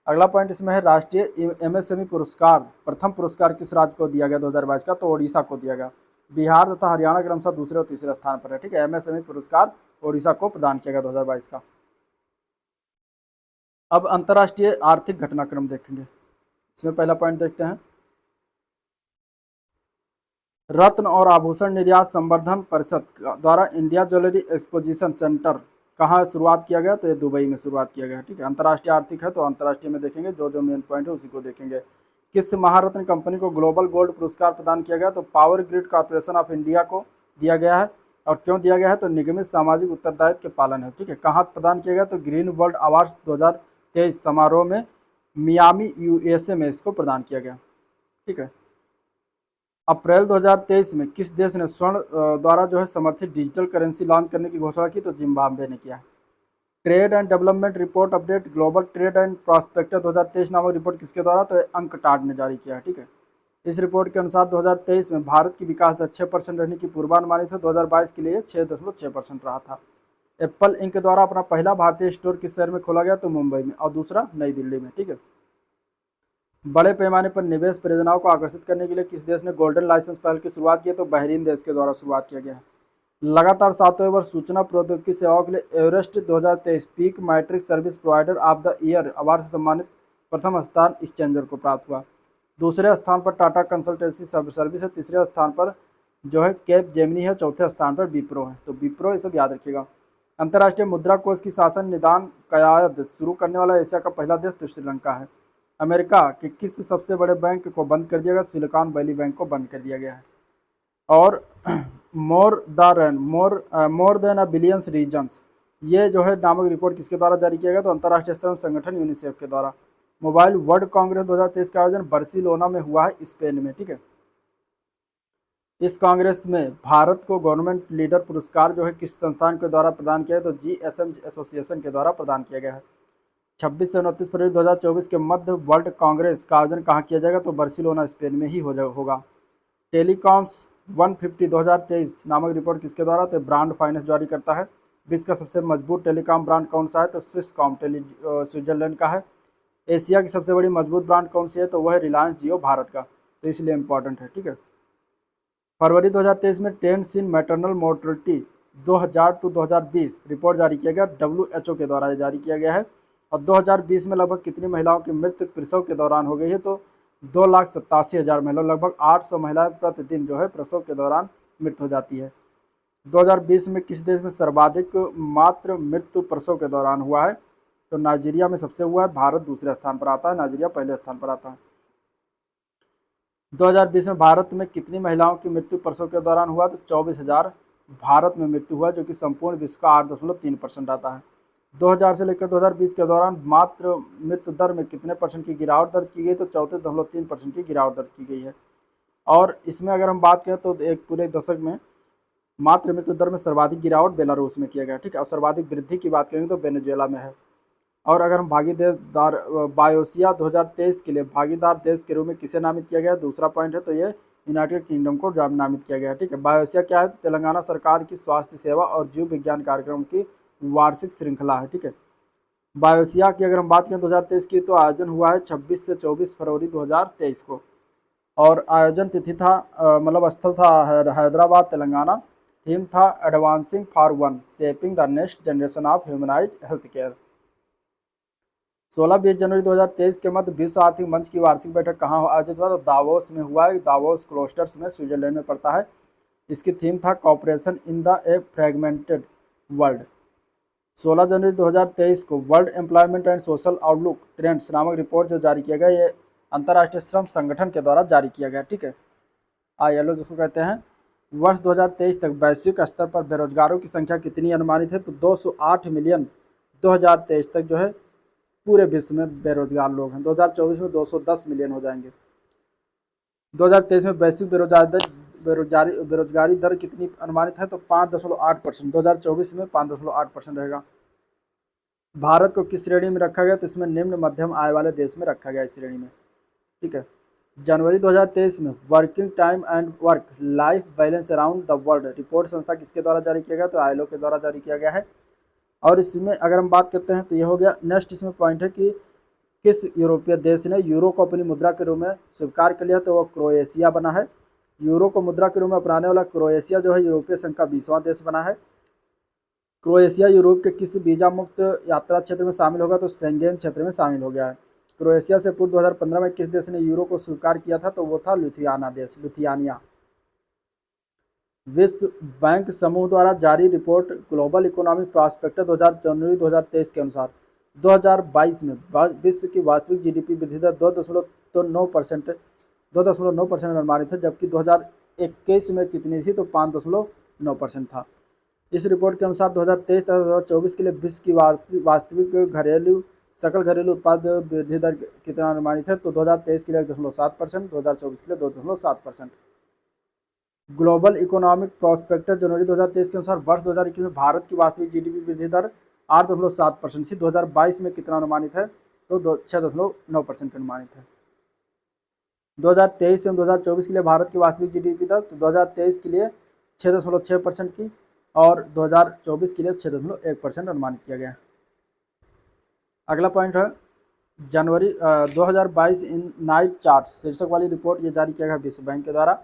अगला पॉइंट इसमें है राष्ट्रीय MSME पुरस्कार प्रथम पुरस्कार किस राज्य को दिया गया 2022 का? तो ओडिशा को दिया गया। बिहार तथा हरियाणा क्रमशः दूसरे और तीसरे स्थान पर है। ठीक है। MSME पुरस्कार ओडिशा को प्रदान किया गया 2022 का। अब अंतर्राष्ट्रीय आर्थिक घटनाक्रम देखेंगे। इसमें पहला पॉइंट देखते हैं रत्न और आभूषण निर्यात संवर्धन परिषद द्वारा इंडिया ज्वेलरी एक्सपोजिशन सेंटर कहाँ शुरुआत किया गया? तो ये दुबई में शुरुआत किया गया। ठीक है। अंतर्राष्ट्रीय आर्थिक है तो अंतर्राष्ट्रीय में देखेंगे, जो मेन पॉइंट है उसी को देखेंगे। किस महारत्न कंपनी को ग्लोबल गोल्ड पुरस्कार प्रदान किया गया? तो power grid corporation of India को दिया गया है। और क्यों दिया गया है? तो निगमित सामाजिक उत्तरदायित्व के पालन है। ठीक है। कहाँ प्रदान किया गया? तो ग्रीन वर्ल्ड अवार्ड्स 2023 समारोह में मियामी USA में इसको प्रदान किया गया। ठीक है। अप्रैल 2023 में किस देश ने स्वर्ण द्वारा जो है समर्थित डिजिटल करेंसी लॉन्च करने की घोषणा की? तो जिम्बाब्वे ने किया है। Trade and development report update global trade and prospector 2023 नामक रिपोर्ट किसके द्वारा? तो अंकटाड ने जारी किया है। ठीक है। इस रिपोर्ट के अनुसार 2023 में भारत की विकास दर 6% रहने की पूर्वानुमानित है। 2022 के लिए 6.6% रहा था। एप्पल इंक द्वारा अपना पहला भारतीय स्टोर किस शहर में खोला गया? तो मुंबई में, और दूसरा नई दिल्ली में। ठीक है। बड़े पैमाने पर निवेश परियोजनाओं को आकर्षित करने के लिए किस देश ने गोल्डन लाइसेंस पहल की शुरुआत की है? तो बहरीन देश के द्वारा शुरुआत किया गया है। लगातार 7वें वर्ष सूचना प्रौद्योगिकी सेवाओं के लिए Everest 2023 peak matrix service provider of the year award से सम्मानित प्रथम स्थान एक्सचेंजर को प्राप्त हुआ। दूसरे स्थान पर टाटा कंसल्टेंसी सर्विस है। तीसरे स्थान पर जो है कैप जेमिनी है। चौथे स्थान पर विप्रो है। तो विप्रो ये सब याद रखिएगा। अंतर्राष्ट्रीय मुद्रा कोष की शासन निदान कयायद शुरू करने वाला एशिया का पहला देश तो श्रीलंका है। अमेरिका के किस सबसे बड़े बैंक को बंद कर दिया गया? सिलिकॉन वैली बैंक को बंद कर दिया गया है। और मोर देन अ बिलियंस रीजन्स, ये जो है नामक रिपोर्ट किसके द्वारा जारी किया गया? तो अंतर्राष्ट्रीय श्रम संगठन यूनिसेफ के द्वारा। मोबाइल वर्ल्ड कांग्रेस 2023 का आयोजन बार्सिलोना में हुआ है, स्पेन में। ठीक है। इस कांग्रेस में भारत को गवर्नमेंट लीडर पुरस्कार जो है किस संस्थान के द्वारा प्रदान किया है? तो GSM एसोसिएशन के द्वारा प्रदान किया गया है। 26 से 29 फरवरी 2024 के मध्य वर्ल्ड कांग्रेस का आयोजन कहाँ किया जाएगा? तो बार्सिलोना स्पेन में ही होगा। टेलीकॉम्स 150 2023 नामक रिपोर्ट किसके द्वारा? तो ब्रांड फाइनेंस जारी करता है। विश्व का सबसे मजबूत टेलीकॉम ब्रांड कौन सा है? तो स्विसकॉम स्विट्जरलैंड का है। एशिया की सबसे बड़ी मजबूत ब्रांड कौन सी है? तो वह है रिलायंस जियो भारत का। तो इसलिए इंपॉर्टेंट है। ठीक है। फरवरी 2023 में trends in maternal mortality 2000 to 2020 report जारी किया गया। WHO के द्वारा जारी किया गया है। और 2020 में लगभग कितनी महिलाओं की मृत्यु प्रसव के दौरान हो गई है? तो 2,87,000 महिला, लगभग 800 महिलाएं प्रतिदिन जो है प्रसव के दौरान मृत्यु हो जाती है। 2020 में किस देश में सर्वाधिक मात्र मृत्यु प्रसव के दौरान हुआ है? तो नाइजीरिया में सबसे हुआ है। भारत दूसरे स्थान पर आता है, नाइजीरिया पहले स्थान पर आता है। 2020 में भारत में कितनी महिलाओं की मृत्यु प्रसव के दौरान हुआ? तो 24,000 भारत में मृत्यु हुआ, जो कि संपूर्ण विश्व का 8.3% आता है। 2000 से लेकर 2020 के दौरान मात्र मृत्यु दर में कितने परसेंट की गिरावट दर्ज की गई? तो 34.3% की गिरावट दर्ज की गई है। और इसमें अगर हम बात करें तो एक पूरे दशक में मात्र मृत्यु दर में सर्वाधिक गिरावट बेलारूस में किया गया। ठीक है। और सर्वाधिक वृद्धि की बात करेंगे तो वेनेजुएला में है। और अगर हम भागीदार बायोसिया 2023 के लिए भागीदार देश के रूप में किसे नामित किया गया? दूसरा पॉइंट है तो ये यूनाइटेड किंगडम को नामित किया गया। ठीक है। बायोसिया क्या है? तो तेलंगाना सरकार की स्वास्थ्य सेवा और जीव विज्ञान कार्यक्रम की वार्षिक श्रृंखला है। ठीक है। बायोसिया की अगर हम बात करें 2023 की, तो आयोजन हुआ है 26 से 24 फरवरी 2023 को। और आयोजन तिथि था मतलब स्थल था हैदराबाद तेलंगाना। थीम था advancing for one shaping the next generation of humanoid health care. 16-20 जनवरी 2023 के मध्य विश्व आर्थिक मंच की वार्षिक बैठक कहाँ आयोजित हुआ? तो दावोस में हुआ है। दावोस क्लोस्टर्स में स्विट्जरलैंड में पड़ता है। इसकी थीम था cooperation in the a fragmented world. 16 जनवरी 2023 को world employment and social outlook trends नामक रिपोर्ट जो जारी किया गया, ये अंतर्राष्ट्रीय श्रम संगठन के द्वारा जारी किया गया। ठीक है। ILO जिसको कहते हैं। वर्ष 2023 तक वैश्विक स्तर पर बेरोजगारों की संख्या कितनी अनुमानित है? तो 208 मिलियन 2023 तक जो है पूरे विश्व में बेरोजगार लोग हैं। 2024 में 210 मिलियन हो जाएंगे। 2023 में वैश्विक बेरोजगारी दर कितनी अनुमानित है? तो 5.8%। 2024 में 5.8% रहेगा। भारत को किस श्रेणी में रखा गया? तो इसमें निम्न मध्यम आय वाले देश में रखा गया इस श्रेणी में। ठीक है। जनवरी 2023 में working time and work life balance around the world report संस्था किसके द्वारा जारी किया गया? तो ILO के द्वारा जारी किया गया है। और इसमें अगर हम बात करते हैं तो ये हो गया। नेक्स्ट इसमें पॉइंट है कि किस यूरोपीय देश ने यूरो को अपनी मुद्रा के रूप में स्वीकार कर लिया? तो वो क्रोएशिया बना है। यूरो को मुद्रा के रूप में अपनाने वाला क्रोएशिया जो है यूरोपीय संघ का 20वां देश बना है। क्रोएशिया यूरोप के किस वीजा मुक्त यात्रा क्षेत्र में शामिल होगा? तो शेंगेन क्षेत्र में शामिल हो गया है। क्रोएशिया से पूर्व 2015 में किस देश ने यूरो को स्वीकार किया था? तो वो था लिथुआनिया। विश्व बैंक समूह द्वारा जारी रिपोर्ट ग्लोबल इकोनॉमिक प्रॉस्पेक्टस जनवरी 2023 के अनुसार 2022 में विश्व की वास्तविक GDP वृद्धि दर 2.9% अनुमानित है, जबकि 2021 में कितनी थी? तो 5.9% था। इस रिपोर्ट के अनुसार 2023 तथा 2024 के लिए विश्व की वास्तविक सकल घरेलू उत्पाद वृद्धि दर कितना अनुमानित है? तो 2023 के लिए 1.7%, 2024 के लिए 2.7%। ग्लोबल इकोनॉमिक प्रॉस्पेक्टस जनवरी 2023 के अनुसार वर्ष 2021 में भारत की वास्तविक GDP वृद्धि दर 8.7% थी। 2022 में कितना अनुमानित है? तो 6.9% अनुमानित है। 2023 से 2024 के लिए भारत की वास्तविक GDP दर तो 2023 के लिए 6.6% की और 2024 के लिए 6.1% अनुमानित किया गया है। अगला पॉइंट है जनवरी 2022 इन नाइट चार्ट शीर्षक वाली रिपोर्ट ये जारी किया गया विश्व बैंक के द्वारा।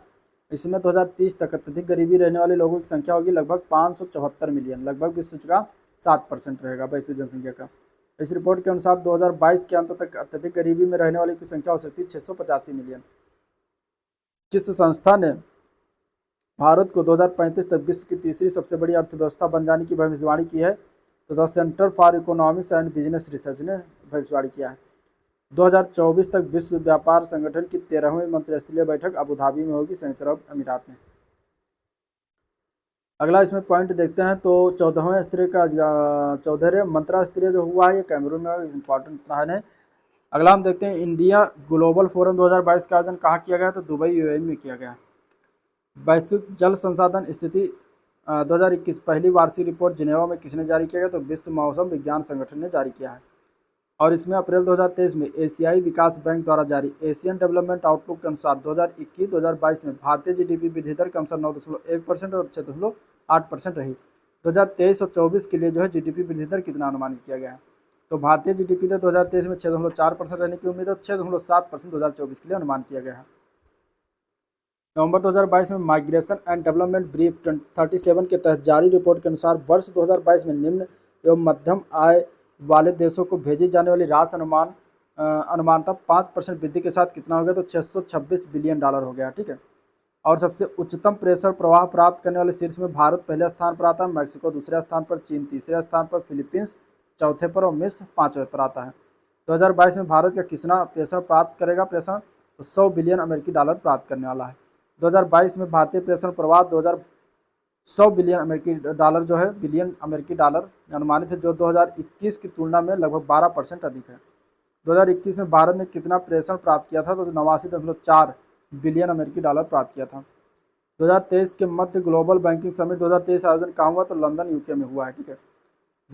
इसमें 2030 तक अत्यधिक गरीबी रहने वाले लोगों की संख्या होगी लगभग 574 मिलियन, लगभग विश्व का 7% रहेगा वैश्विक जनसंख्या का। इस रिपोर्ट के अनुसार 2022 के अंत तक अत्यधिक गरीबी में रहने वालों की संख्या हो सकती है 685 मिलियन। जिस संस्था ने भारत को 2035 तक विश्व की तीसरी सबसे बड़ी अर्थव्यवस्था बन जाने की भविष्यवाणी की है, तो the centre for economics and business research ने भविष्यवाणी किया है। 2024 तक विश्व व्यापार संगठन की 13वीं मंत्रिस्तरीय बैठक अबू धाबी में होगी, संयुक्त अरब अमीरात में। अगला इसमें पॉइंट देखते हैं तो 14वें मंत्रा स्तरीय जो हुआ है ये कैमरून में इंपॉर्टेंट इतना है नहीं। अगला हम देखते हैं इंडिया ग्लोबल फोरम 2022 का आयोजन कहाँ किया गया, तो दुबई यूएई में किया गया। वैश्विक जल संसाधन स्थिति 2021 पहली वार्षिक रिपोर्ट जिनेवा में किसने जारी किया गया, तो विश्व मौसम विज्ञान संगठन ने जारी किया है। और इसमें अप्रैल 2023 में एशियाई विकास बैंक द्वारा जारी एशियन डेवलपमेंट आउटलुक के अनुसार 2021-2022 में भारतीय जीडीपी वृद्धि दर क्रमशः 9.1% और 6.8% रही। 2023 और 24 के लिए जो है जीडीपी वृद्धि दर कितना अनुमानित किया गया है, तो भारतीय जीडीपी दर 2023 में 6.4% रहने की उम्मीद है, 6.7% 2024 के लिए अनुमान किया गया है। नवंबर 2022 में माइग्रेशन एंड डेवलपमेंट ब्रीफ 37 के तहत जारी रिपोर्ट के अनुसार वर्ष 2022 में निम्न एवं मध्यम आय वाले देशों को भेजी जाने वाली राशि अनुमानतः 5% वृद्धि के साथ कितना हो गया, तो 626 बिलियन डॉलर हो गया। ठीक है। और सबसे उच्चतम प्रेशर प्रवाह प्राप्त करने वाले शीर्ष में भारत पहले स्थान पर आता है, मैक्सिको दूसरे स्थान पर, चीन तीसरे स्थान पर, फिलीपींस चौथे पर और मिस्र पाँचवें पर आता है। 2022 में भारत का कितना प्रेशर प्राप्त करेगा, प्रेशर तो 100 बिलियन अमेरिकी डॉलर प्राप्त करने वाला है। 2022 में भारतीय प्रेषण प्रवाह 100 बिलियन अमेरिकी डॉलर जो है बिलियन अमेरिकी डॉलर अनुमानित है, जो 2021 की तुलना में लगभग 12% अधिक है। 2021 में भारत ने कितना प्रेषण प्राप्त किया था, तो 89.4 बिलियन अमेरिकी डॉलर प्राप्त किया था। 2023 के मध्य ग्लोबल बैंकिंग समिट 2023 आयोजन कहाँ हुआ, तो लंदन यूके में हुआ है। ठीक है।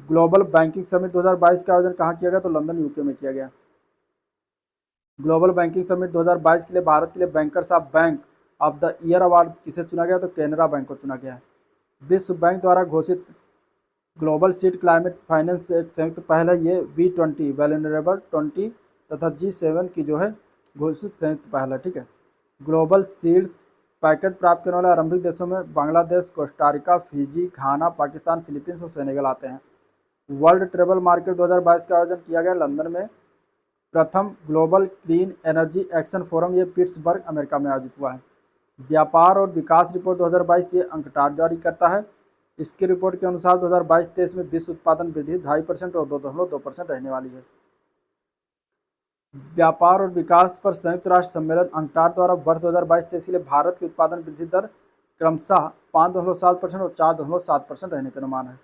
ग्लोबल बैंकिंग समिट 2022 का आयोजन कहाँ किया गया, तो लंदन यूके में किया गया। ग्लोबल बैंकिंग समिट 2022 के लिए भारत के लिए bankers of bank of the year award किसे चुना गया, तो केनरा बैंक को चुना गया है। विश्व बैंक द्वारा घोषित ग्लोबल सीड क्लाइमेट फाइनेंस एक संयुक्त पहल है, ये V20 वैल्यूनरेबल 20 तथा G7 की जो है घोषित संयुक्त पहल है। ठीक है। ग्लोबल सीड्स पैकेज प्राप्त करने वाले आरंभिक देशों में बांग्लादेश, कोस्टारिका, फिजी, घाना, पाकिस्तान, फिलीपींस और सेनेगल आते हैं। वर्ल्ड ट्रेवल मार्केट 2022 का आयोजन किया गया लंदन में। प्रथम global clean energy action forum ये पिट्सबर्ग अमेरिका में आयोजित हुआ है। व्यापार और विकास रिपोर्ट 2022 ये अंकटार जारी करता है। इसकी रिपोर्ट के अनुसार 2022-23 में विश्व उत्पादन वृद्धि 2.5% और 2.2% रहने वाली है। व्यापार और विकास पर संयुक्त राष्ट्र सम्मेलन अंकटार द्वारा वर्ष 2022-23 के लिए भारत की उत्पादन वृद्धि दर क्रमशः 5.7% और 4.7% रहने का अनुमान है।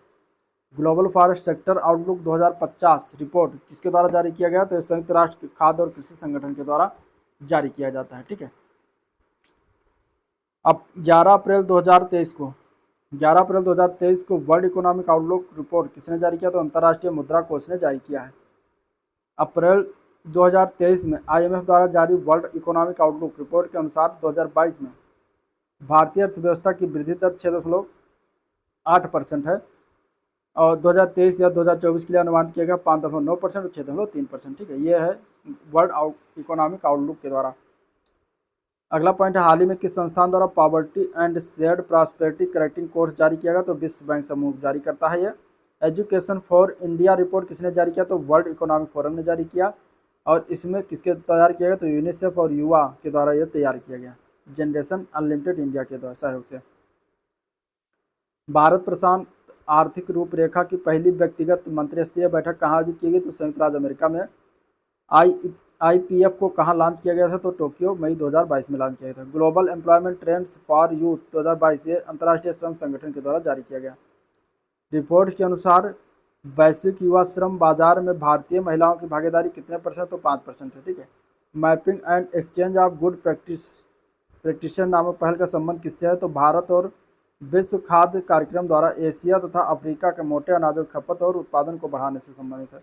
Global forest sector outlook 2050 report किसके द्वारा जारी किया गया, तो संयुक्त राष्ट्र खाद्य और कृषि संगठन के द्वारा जारी किया जाता है। ठीक है। अब 11 अप्रैल 2023 को वर्ल्ड इकोनॉमिक आउटलुक रिपोर्ट किसने जारी किया, तो अंतर्राष्ट्रीय मुद्रा कोष ने जारी किया है। अप्रैल 2023 में IMF द्वारा जारी वर्ल्ड इकोनॉमिक आउटलुक रिपोर्ट के अनुसार 2022 में भारतीय अर्थव्यवस्था की वृद्धि दर 6.8% है और 2023 या 2024 के लिए अनुमान किया गया 5.9% और 6.3%। ठीक है। ये है वर्ल्ड इकोनॉमिक आउटलुक के द्वारा। अगला पॉइंट है हाल ही में किस संस्थान द्वारा poverty and shared prosperity correcting course जारी किया गया, तो विश्व बैंक समूह जारी करता है। ये एजुकेशन फॉर इंडिया रिपोर्ट किसने जारी किया, तो वर्ल्ड इकोनॉमिक फोरम ने जारी किया। और इसमें किसके तैयार किया गया, तो यूनिसेफ और युवा के द्वारा यह तैयार किया गया जनरेशन अनलिमिटेड इंडिया के द्वारा सहयोग से। भारत प्रशांत आर्थिक रूपरेखा की पहली व्यक्तिगत मंत्रिस्तरीय बैठक कहाँ आयोजित की गई, तो संयुक्त राज्य अमेरिका में। IPF को कहाँ लॉन्च किया गया था, तो टोक्यो मई 2022 में लॉन्च किया गया था। Global employment trends for youth 2022 ये अंतर्राष्ट्रीय श्रम संगठन के द्वारा जारी किया गया। रिपोर्ट के अनुसार वैश्विक युवा श्रम बाजार में भारतीय महिलाओं की भागीदारी कितने %, तो 5% है। ठीक है। Mapping and exchange of good practices नामक पहल का संबंध किससे है, तो भारत और विश्व खाद्य कार्यक्रम द्वारा एशिया तथा अफ्रीका के मोटे अनाजों की खपत और उत्पादन को बढ़ाने से संबंधित है।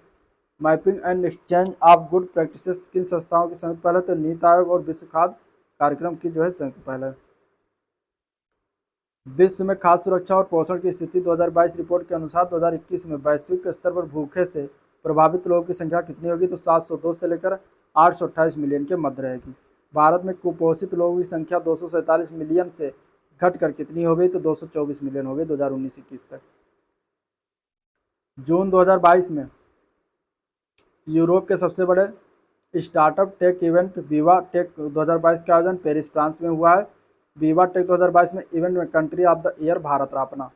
Mapping and exchange of good practices किन संस्थाओं की संयुक्त पहल है, तो नीति आयोग और विश्व खाद्य कार्यक्रम की जो है संयुक्त पहल है। विश्व में खाद्य सुरक्षा और पोषण की स्थिति 2022 रिपोर्ट के अनुसार 2021 में वैश्विक स्तर पर भूखे से प्रभावित लोगों की संख्या कितनी होगी, तो 702 से लेकर 828 मिलियन के मध्य रहेगी। भारत में कुपोषित लोगों की संख्या 247 मिलियन से घटकर कितनी हो गई, तो 224 मिलियन हो गई 2019-21 तक। जून 2022 में यूरोप के सबसे बड़े स्टार्टअप टेक इवेंट विवा टेक 2022 का आयोजन पेरिस फ्रांस में हुआ है। विवा टेक 2022 में इवेंट में country of the year Bharat रहा अपना।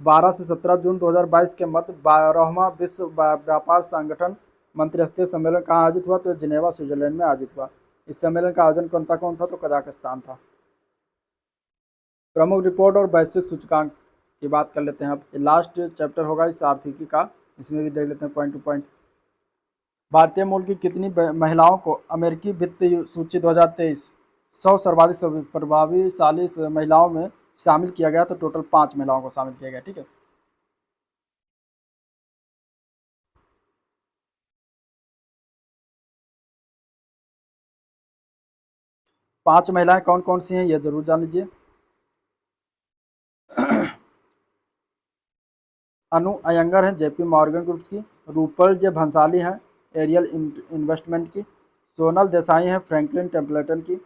12 से 17 जून 2022 के मध्य 12वां विश्व व्यापार संगठन मंत्रिस्तरीय सम्मेलन कहाँ आयोजित हुआ, तो जिनेवा स्विट्जरलैंड में आयोजित हुआ। इस सम्मेलन का आयोजन कौन था, तो कजाकिस्तान था। प्रमुख रिपोर्ट और वैश्विक सूचकांक की बात कर लेते हैं। अब लास्ट चैप्टर होगा इस आर्थिकी का, इसमें भी देख लेते हैं पॉइंट टू पॉइंट। भारतीय मूल की कितनी महिलाओं को अमेरिकी वित्त सूची 2023 100 सर्वाधिक प्रभावशाली महिलाओं में शामिल किया गया, तो टोटल 5 महिलाओं को शामिल किया गया। ठीक है, पांच महिलाएं कौन कौन सी हैं ये जरूर जान लीजिए। अनु अयंगर हैं जेपी मॉर्गन ग्रुप्स की, रूपल जे भंसाली हैं एरियल इन्वेस्टमेंट की, सोनल देसाई हैं फ्रैंकलिन टेम्पलेटन की,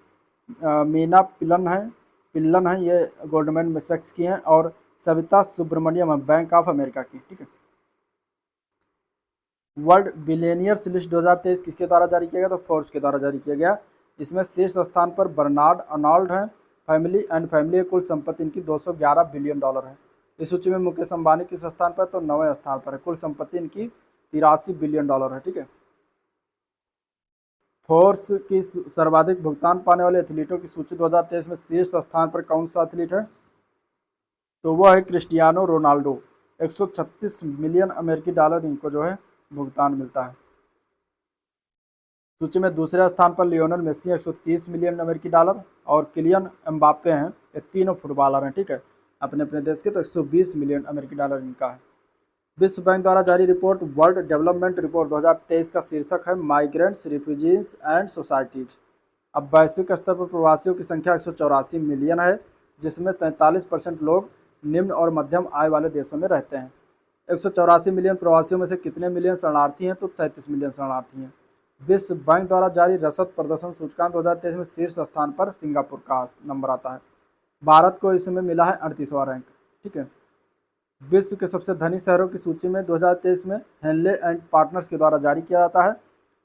मीना पिल्लन हैं ये गोल्डमैन सैक्स की हैं, और Savita Subramanian Bank of America की। ठीक है, वर्ल्ड बिलियनियर्स लिस्ट 2023 किसके द्वारा जारी किया गया, तो फोर्ब्स के द्वारा जारी किया गया। इसमें शीर्ष स्थान पर बर्नार्ड अर्नोल्ड हैं। फैमिली कुल संपत्ति इनकी 211 बिलियन डॉलर है। इस सूची में मुकेश अंबानी किस स्थान पर, तो 9वें स्थान पर है। कुल संपत्ति इनकी 83 बिलियन डॉलर है। ठीक है, फोर्ब्स की सर्वाधिक भुगतान पाने वाले एथलीटों की सूची 2023 में शीर्ष स्थान पर कौन सा एथलीट है, तो वह है क्रिस्टियानो रोनाल्डो। 136 मिलियन अमेरिकी डॉलर इनको जो है भुगतान मिलता है। सूची में दूसरे स्थान पर लियोनल मेसी 130 मिलियन अमेरिकी डॉलर, और किलियन एम्बाप्पे हैं, ये तीनों फुटबॉलर हैं। ठीक है, अपने अपने देश के, तो 120 मिलियन अमेरिकी डॉलर इनका है। विश्व बैंक द्वारा जारी रिपोर्ट वर्ल्ड डेवलपमेंट रिपोर्ट 2023 का शीर्षक है माइग्रेंट्स रिफ्यूजीज एंड सोसाइटीज। अब वैश्विक स्तर पर प्रवासियों की संख्या 184 मिलियन है, जिसमें 43% लोग निम्न और मध्यम आय वाले देशों में रहते हैं। 184 मिलियन प्रवासियों में से कितने मिलियन शरणार्थी हैं, तो 37 मिलियन शरणार्थी हैं। विश्व बैंक द्वारा जारी रसद प्रदर्शन सूचकांक 2023 में शीर्ष स्थान पर सिंगापुर का नंबर आता है। भारत को इसमें मिला है 38वां रैंक। ठीक है, विश्व के सबसे धनी शहरों की सूची में 2023 में हेनले एंड पार्टनर्स के द्वारा जारी किया जाता है।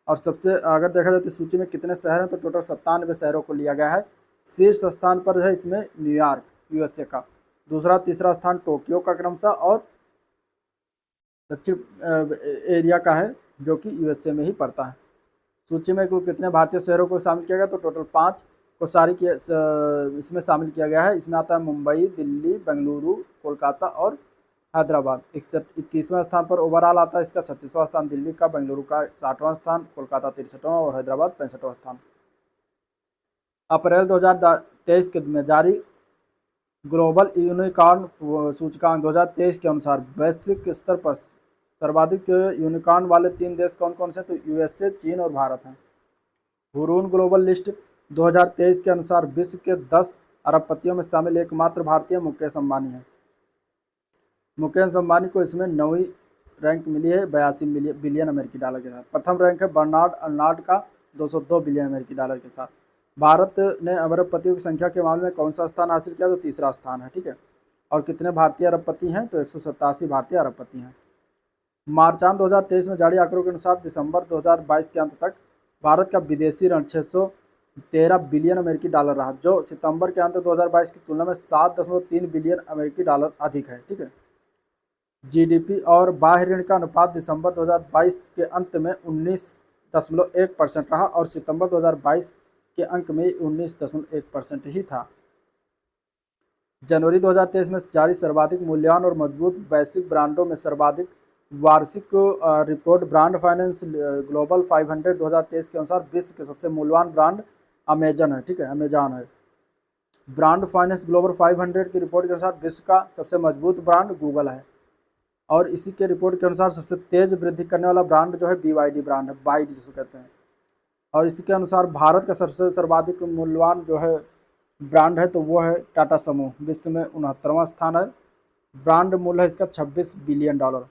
और सबसे अगर देखा जाए तो सूची में कितने शहर हैं, तो टोटल 97 शहरों को लिया गया है। शीर्ष स्थान पर है इसमें न्यूयॉर्क यूएसए का, दूसरा तीसरा स्थान टोक्यो का क्रमशः, और दक्षिण एरिया का है जो कि यूएसए में ही पड़ता है। सूची में कुल कितने भारतीय शहरों को शामिल किया गया, तो टोटल 5 को इसमें शामिल किया गया है। इसमें आता है मुंबई, दिल्ली, बेंगलुरु, कोलकाता और हैदराबाद। 21वें स्थान पर ओवरऑल आता है इसका। 36वां स्थान दिल्ली का, बेंगलुरु का 60वां स्थान, कोलकाता 63वां और हैदराबाद 65वां स्थान। अप्रैल 2023 के में जारी ग्लोबल यूनिकॉर्न सूचकांक 2023 के अनुसार वैश्विक स्तर पर सर्वाधिक यूनिकॉर्न वाले 3 देश कौन कौन से, तो यूएसए, चीन और भारत हैं। हुरून ग्लोबल लिस्ट 2023 के अनुसार विश्व के 10 अरबपतियों में शामिल एकमात्र भारतीय मुकेश अंबानी है। मुकेश अंबानी को इसमें 9वीं रैंक मिली है 82 बिलियन अमेरिकी डॉलर के साथ। प्रथम रैंक है बर्नार्ड अर्नोल्ड का 202 बिलियन अमेरिकी डॉलर के साथ। भारत ने अरबपतियों की संख्या के मामले में कौन सा स्थान हासिल किया, तो तीसरा स्थान है। ठीक है, और कितने भारतीय अरबपति हैं, तो 187 भारतीय अरबपति हैं। मार्चांत 2023 में जारी आंकड़ों के अनुसार दिसंबर 2022 के अंत तक भारत का विदेशी ऋण 613 बिलियन अमेरिकी डॉलर रहा, जो सितंबर के अंत 2022 की तुलना में 7.3 बिलियन अमेरिकी डॉलर अधिक है। ठीक है, जीडीपी और बाह्य ऋण का अनुपात दिसंबर 2022 के अंत में 19.1% रहा, और सितंबर 2022 के अंक में 19.1% ही था। जनवरी 2023 में जारी सर्वाधिक मूल्यवान और मजबूत वैश्विक ब्रांडों में सर्वाधिक वार्षिक रिपोर्ट ब्रांड फाइनेंस ग्लोबल 500 2023 के अनुसार विश्व के सबसे मूल्यवान ब्रांड अमेजन है। ठीक है, अमेजॉन है। ब्रांड फाइनेंस ग्लोबल 500 की रिपोर्ट के अनुसार विश्व का सबसे मजबूत ब्रांड गूगल है, और इसी के रिपोर्ट के अनुसार सबसे तेज वृद्धि करने वाला ब्रांड जो है BYD ब्रांड है, बाइड जिसको कहते हैं। और इसी के अनुसार भारत का सबसे सर्वाधिक मूल्यवान जो है ब्रांड है, तो वो है टाटा समूह, विश्व में 69वां स्थान है। ब्रांड मूल्य है इसका 26 बिलियन डॉलर।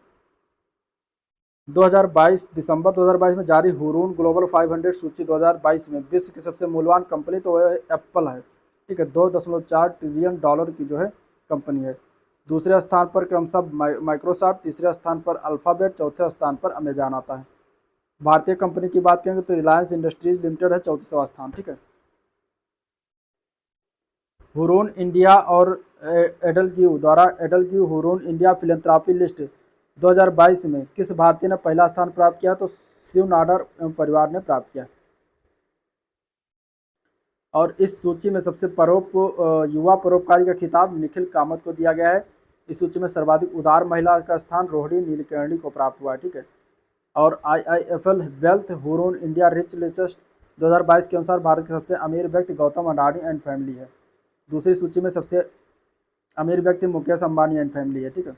2022 दिसंबर 2022 में जारी हुरून ग्लोबल 500 सूची 2022 में विश्व की सबसे मूल्यवान कंपनी तो वह एप्पल है, ठीक है। 2.4 ट्रिलियन डॉलर की जो है कंपनी है। दूसरे स्थान पर क्रमशः माइक्रोसॉफ्ट, तीसरे स्थान पर अल्फ़ाबेट, चौथे स्थान पर अमेजॉन आता है। भारतीय कंपनी की बात करेंगे तो रिलायंस इंडस्ट्रीज लिमिटेड है 34वां स्थान, ठीक है। हुरून इंडिया और एडलक्यू द्वारा एडलक्यू हुरून इंडिया फिलैंथ्रोपी लिस्ट 2022 में किस भारतीय ने पहला स्थान प्राप्त किया, तो शिव नाडर एवं परिवार ने प्राप्त किया। और इस सूची में सबसे युवा परोपकारी का खिताब निखिल कामत को दिया गया है। इस सूची में सर्वाधिक उदार महिला का स्थान रोहिणी नीलकर्णी को प्राप्त हुआ है, ठीक है। और IIFL wealth Hurun India rich list 2022 के अनुसार भारत के सबसे अमीर व्यक्ति गौतम अडानी एंड फैमिली है। दूसरी सूची में सबसे अमीर व्यक्ति मुकेश अंबानी एंड फैमिली है, ठीक है।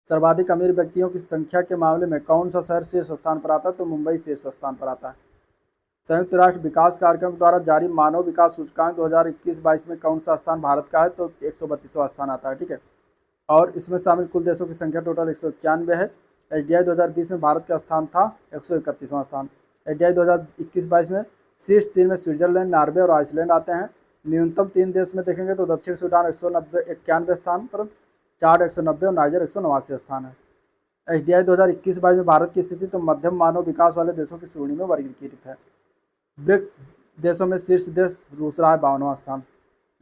सर्वाधिक अमीर व्यक्तियों की संख्या के मामले में कौन सा शहर शीर्ष स्थान पर आता है, तो मुंबई शीर्ष स्थान पर आता है। संयुक्त राष्ट्र विकास कार्यक्रम द्वारा जारी मानव विकास सूचकांक 2021-22 में कौन सा स्थान भारत का है, तो 132वां स्थान आता है, ठीक है। और इसमें शामिल कुल देशों की संख्या टोटल 191 है। HDI 2020 में भारत का स्थान था 131वां स्थान। HDI 2021-22 में शीर्ष 3 में स्विट्जरलैंड, नॉर्वे और आइसलैंड आते हैं। न्यूनतम 3 देश में देखेंगे तो दक्षिण सूडान 191 स्थान पर, चाड 190 और नाइजर 189 स्थान है। HDI 2021-22 में भारत की स्थिति तो मध्यम मानव विकास वाले देशों की श्रेणी में वर्गीकृत है। ब्रिक्स देशों में शीर्ष देश रूस रहा है 52वां स्थान।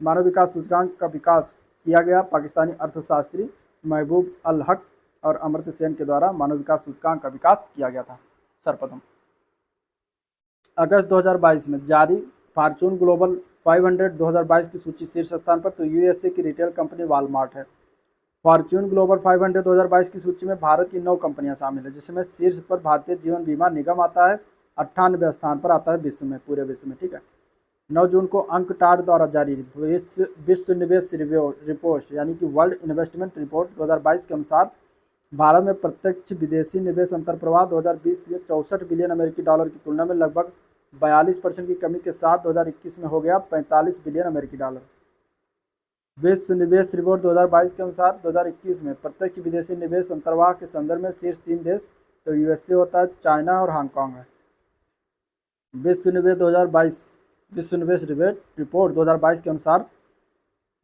मानव विकास सूचकांक का विकास किया गया पाकिस्तानी अर्थशास्त्री महबूब अल हक और अमर्त्य सेन के द्वारा मानव विकास सूचकांक का विकास किया गया था सर्वप्रथम। अगस्त 2022 में जारी फॉर्च्यून ग्लोबल 500 2022 की सूची शीर्ष स्थान पर, तो USA की रिटेल कंपनी वॉलमार्ट है। फॉर्च्यून ग्लोबल 500 2022 की सूची में भारत की 9 कंपनियां शामिल है, जिसमें शीर्ष पर भारतीय जीवन बीमा निगम आता है, 98वें स्थान पर आता है विश्व में, पूरे विश्व में, ठीक है। 9 जून को अंकटाड द्वारा जारी विश्व निवेश रिपोर्ट यानी कि वर्ल्ड इन्वेस्टमेंट रिपोर्ट 2022 के अनुसार भारत में प्रत्यक्ष विदेशी निवेश अंतर्प्रवाह 2020 में 64 बिलियन अमेरिकी डॉलर की तुलना में लगभग 42% की कमी के साथ 2021 में हो गया 45 बिलियन अमेरिकी डॉलर। विश्व निवेश रिपोर्ट 2022 के अनुसार 2021 में प्रत्यक्ष विदेशी निवेश अंतर्वाह के संदर्भ में शीर्ष 3 देश तो USA होता है, चाइना और हांगकांग है। विश्व निवेश रिपोर्ट 2022 के अनुसार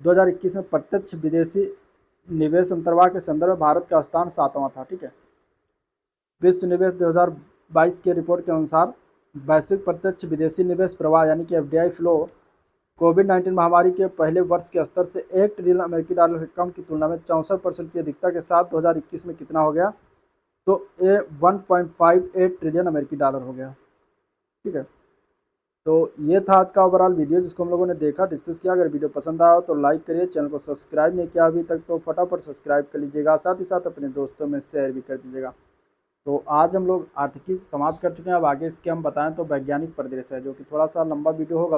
2021 में प्रत्यक्ष विदेशी निवेश अंतर्वाह के संदर्भ में भारत का स्थान 7वां था, ठीक है। विश्व निवेश 2022 के रिपोर्ट के अनुसार वैश्विक प्रत्यक्ष विदेशी निवेश प्रवाह यानी कि FDI फ्लो कोविड-19 महामारी के पहले वर्ष के स्तर से 1 ट्रिलियन अमेरिकी डॉलर से कम की तुलना में 64% की अधिकता के साथ 2021 में कितना हो गया, तो 1.58 ट्रिलियन अमेरिकी डॉलर हो गया, ठीक है। तो ये था आज का ओवरऑल वीडियो जिसको हम लोगों ने देखा, डिस्कस किया। अगर वीडियो पसंद आया हो तो लाइक करिए, चैनल को सब्सक्राइब नहीं किया अभी तक तो फटाफट सब्सक्राइब कर लीजिएगा, साथ ही साथ अपने दोस्तों में शेयर भी कर दीजिएगा। तो आज हम लोग आर्थिकी समाप्त कर चुके हैं। अब आगे इसके हम बताएं तो वैज्ञानिक परिदृश्य है, जो कि थोड़ा सा लंबा वीडियो होगा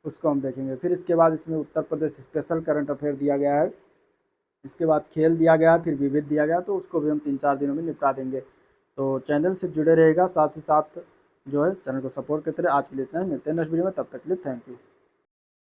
उसको हम देखेंगे। फिर इसके बाद इसमें Uttar Pradesh special current affair दिया गया है, इसके बाद खेल दिया गया है, फिर विविध दिया गया, तो उसको भी हम 3-4 दिनों में निपटा देंगे। तो चैनल से जुड़े रहेगा, साथ ही साथ जो है चैनल को सपोर्ट करते रहे। आज के लिए इतना ही, मिलते हैं नेक्स्ट वीडियो में, तब तक के लिए थैंक यू।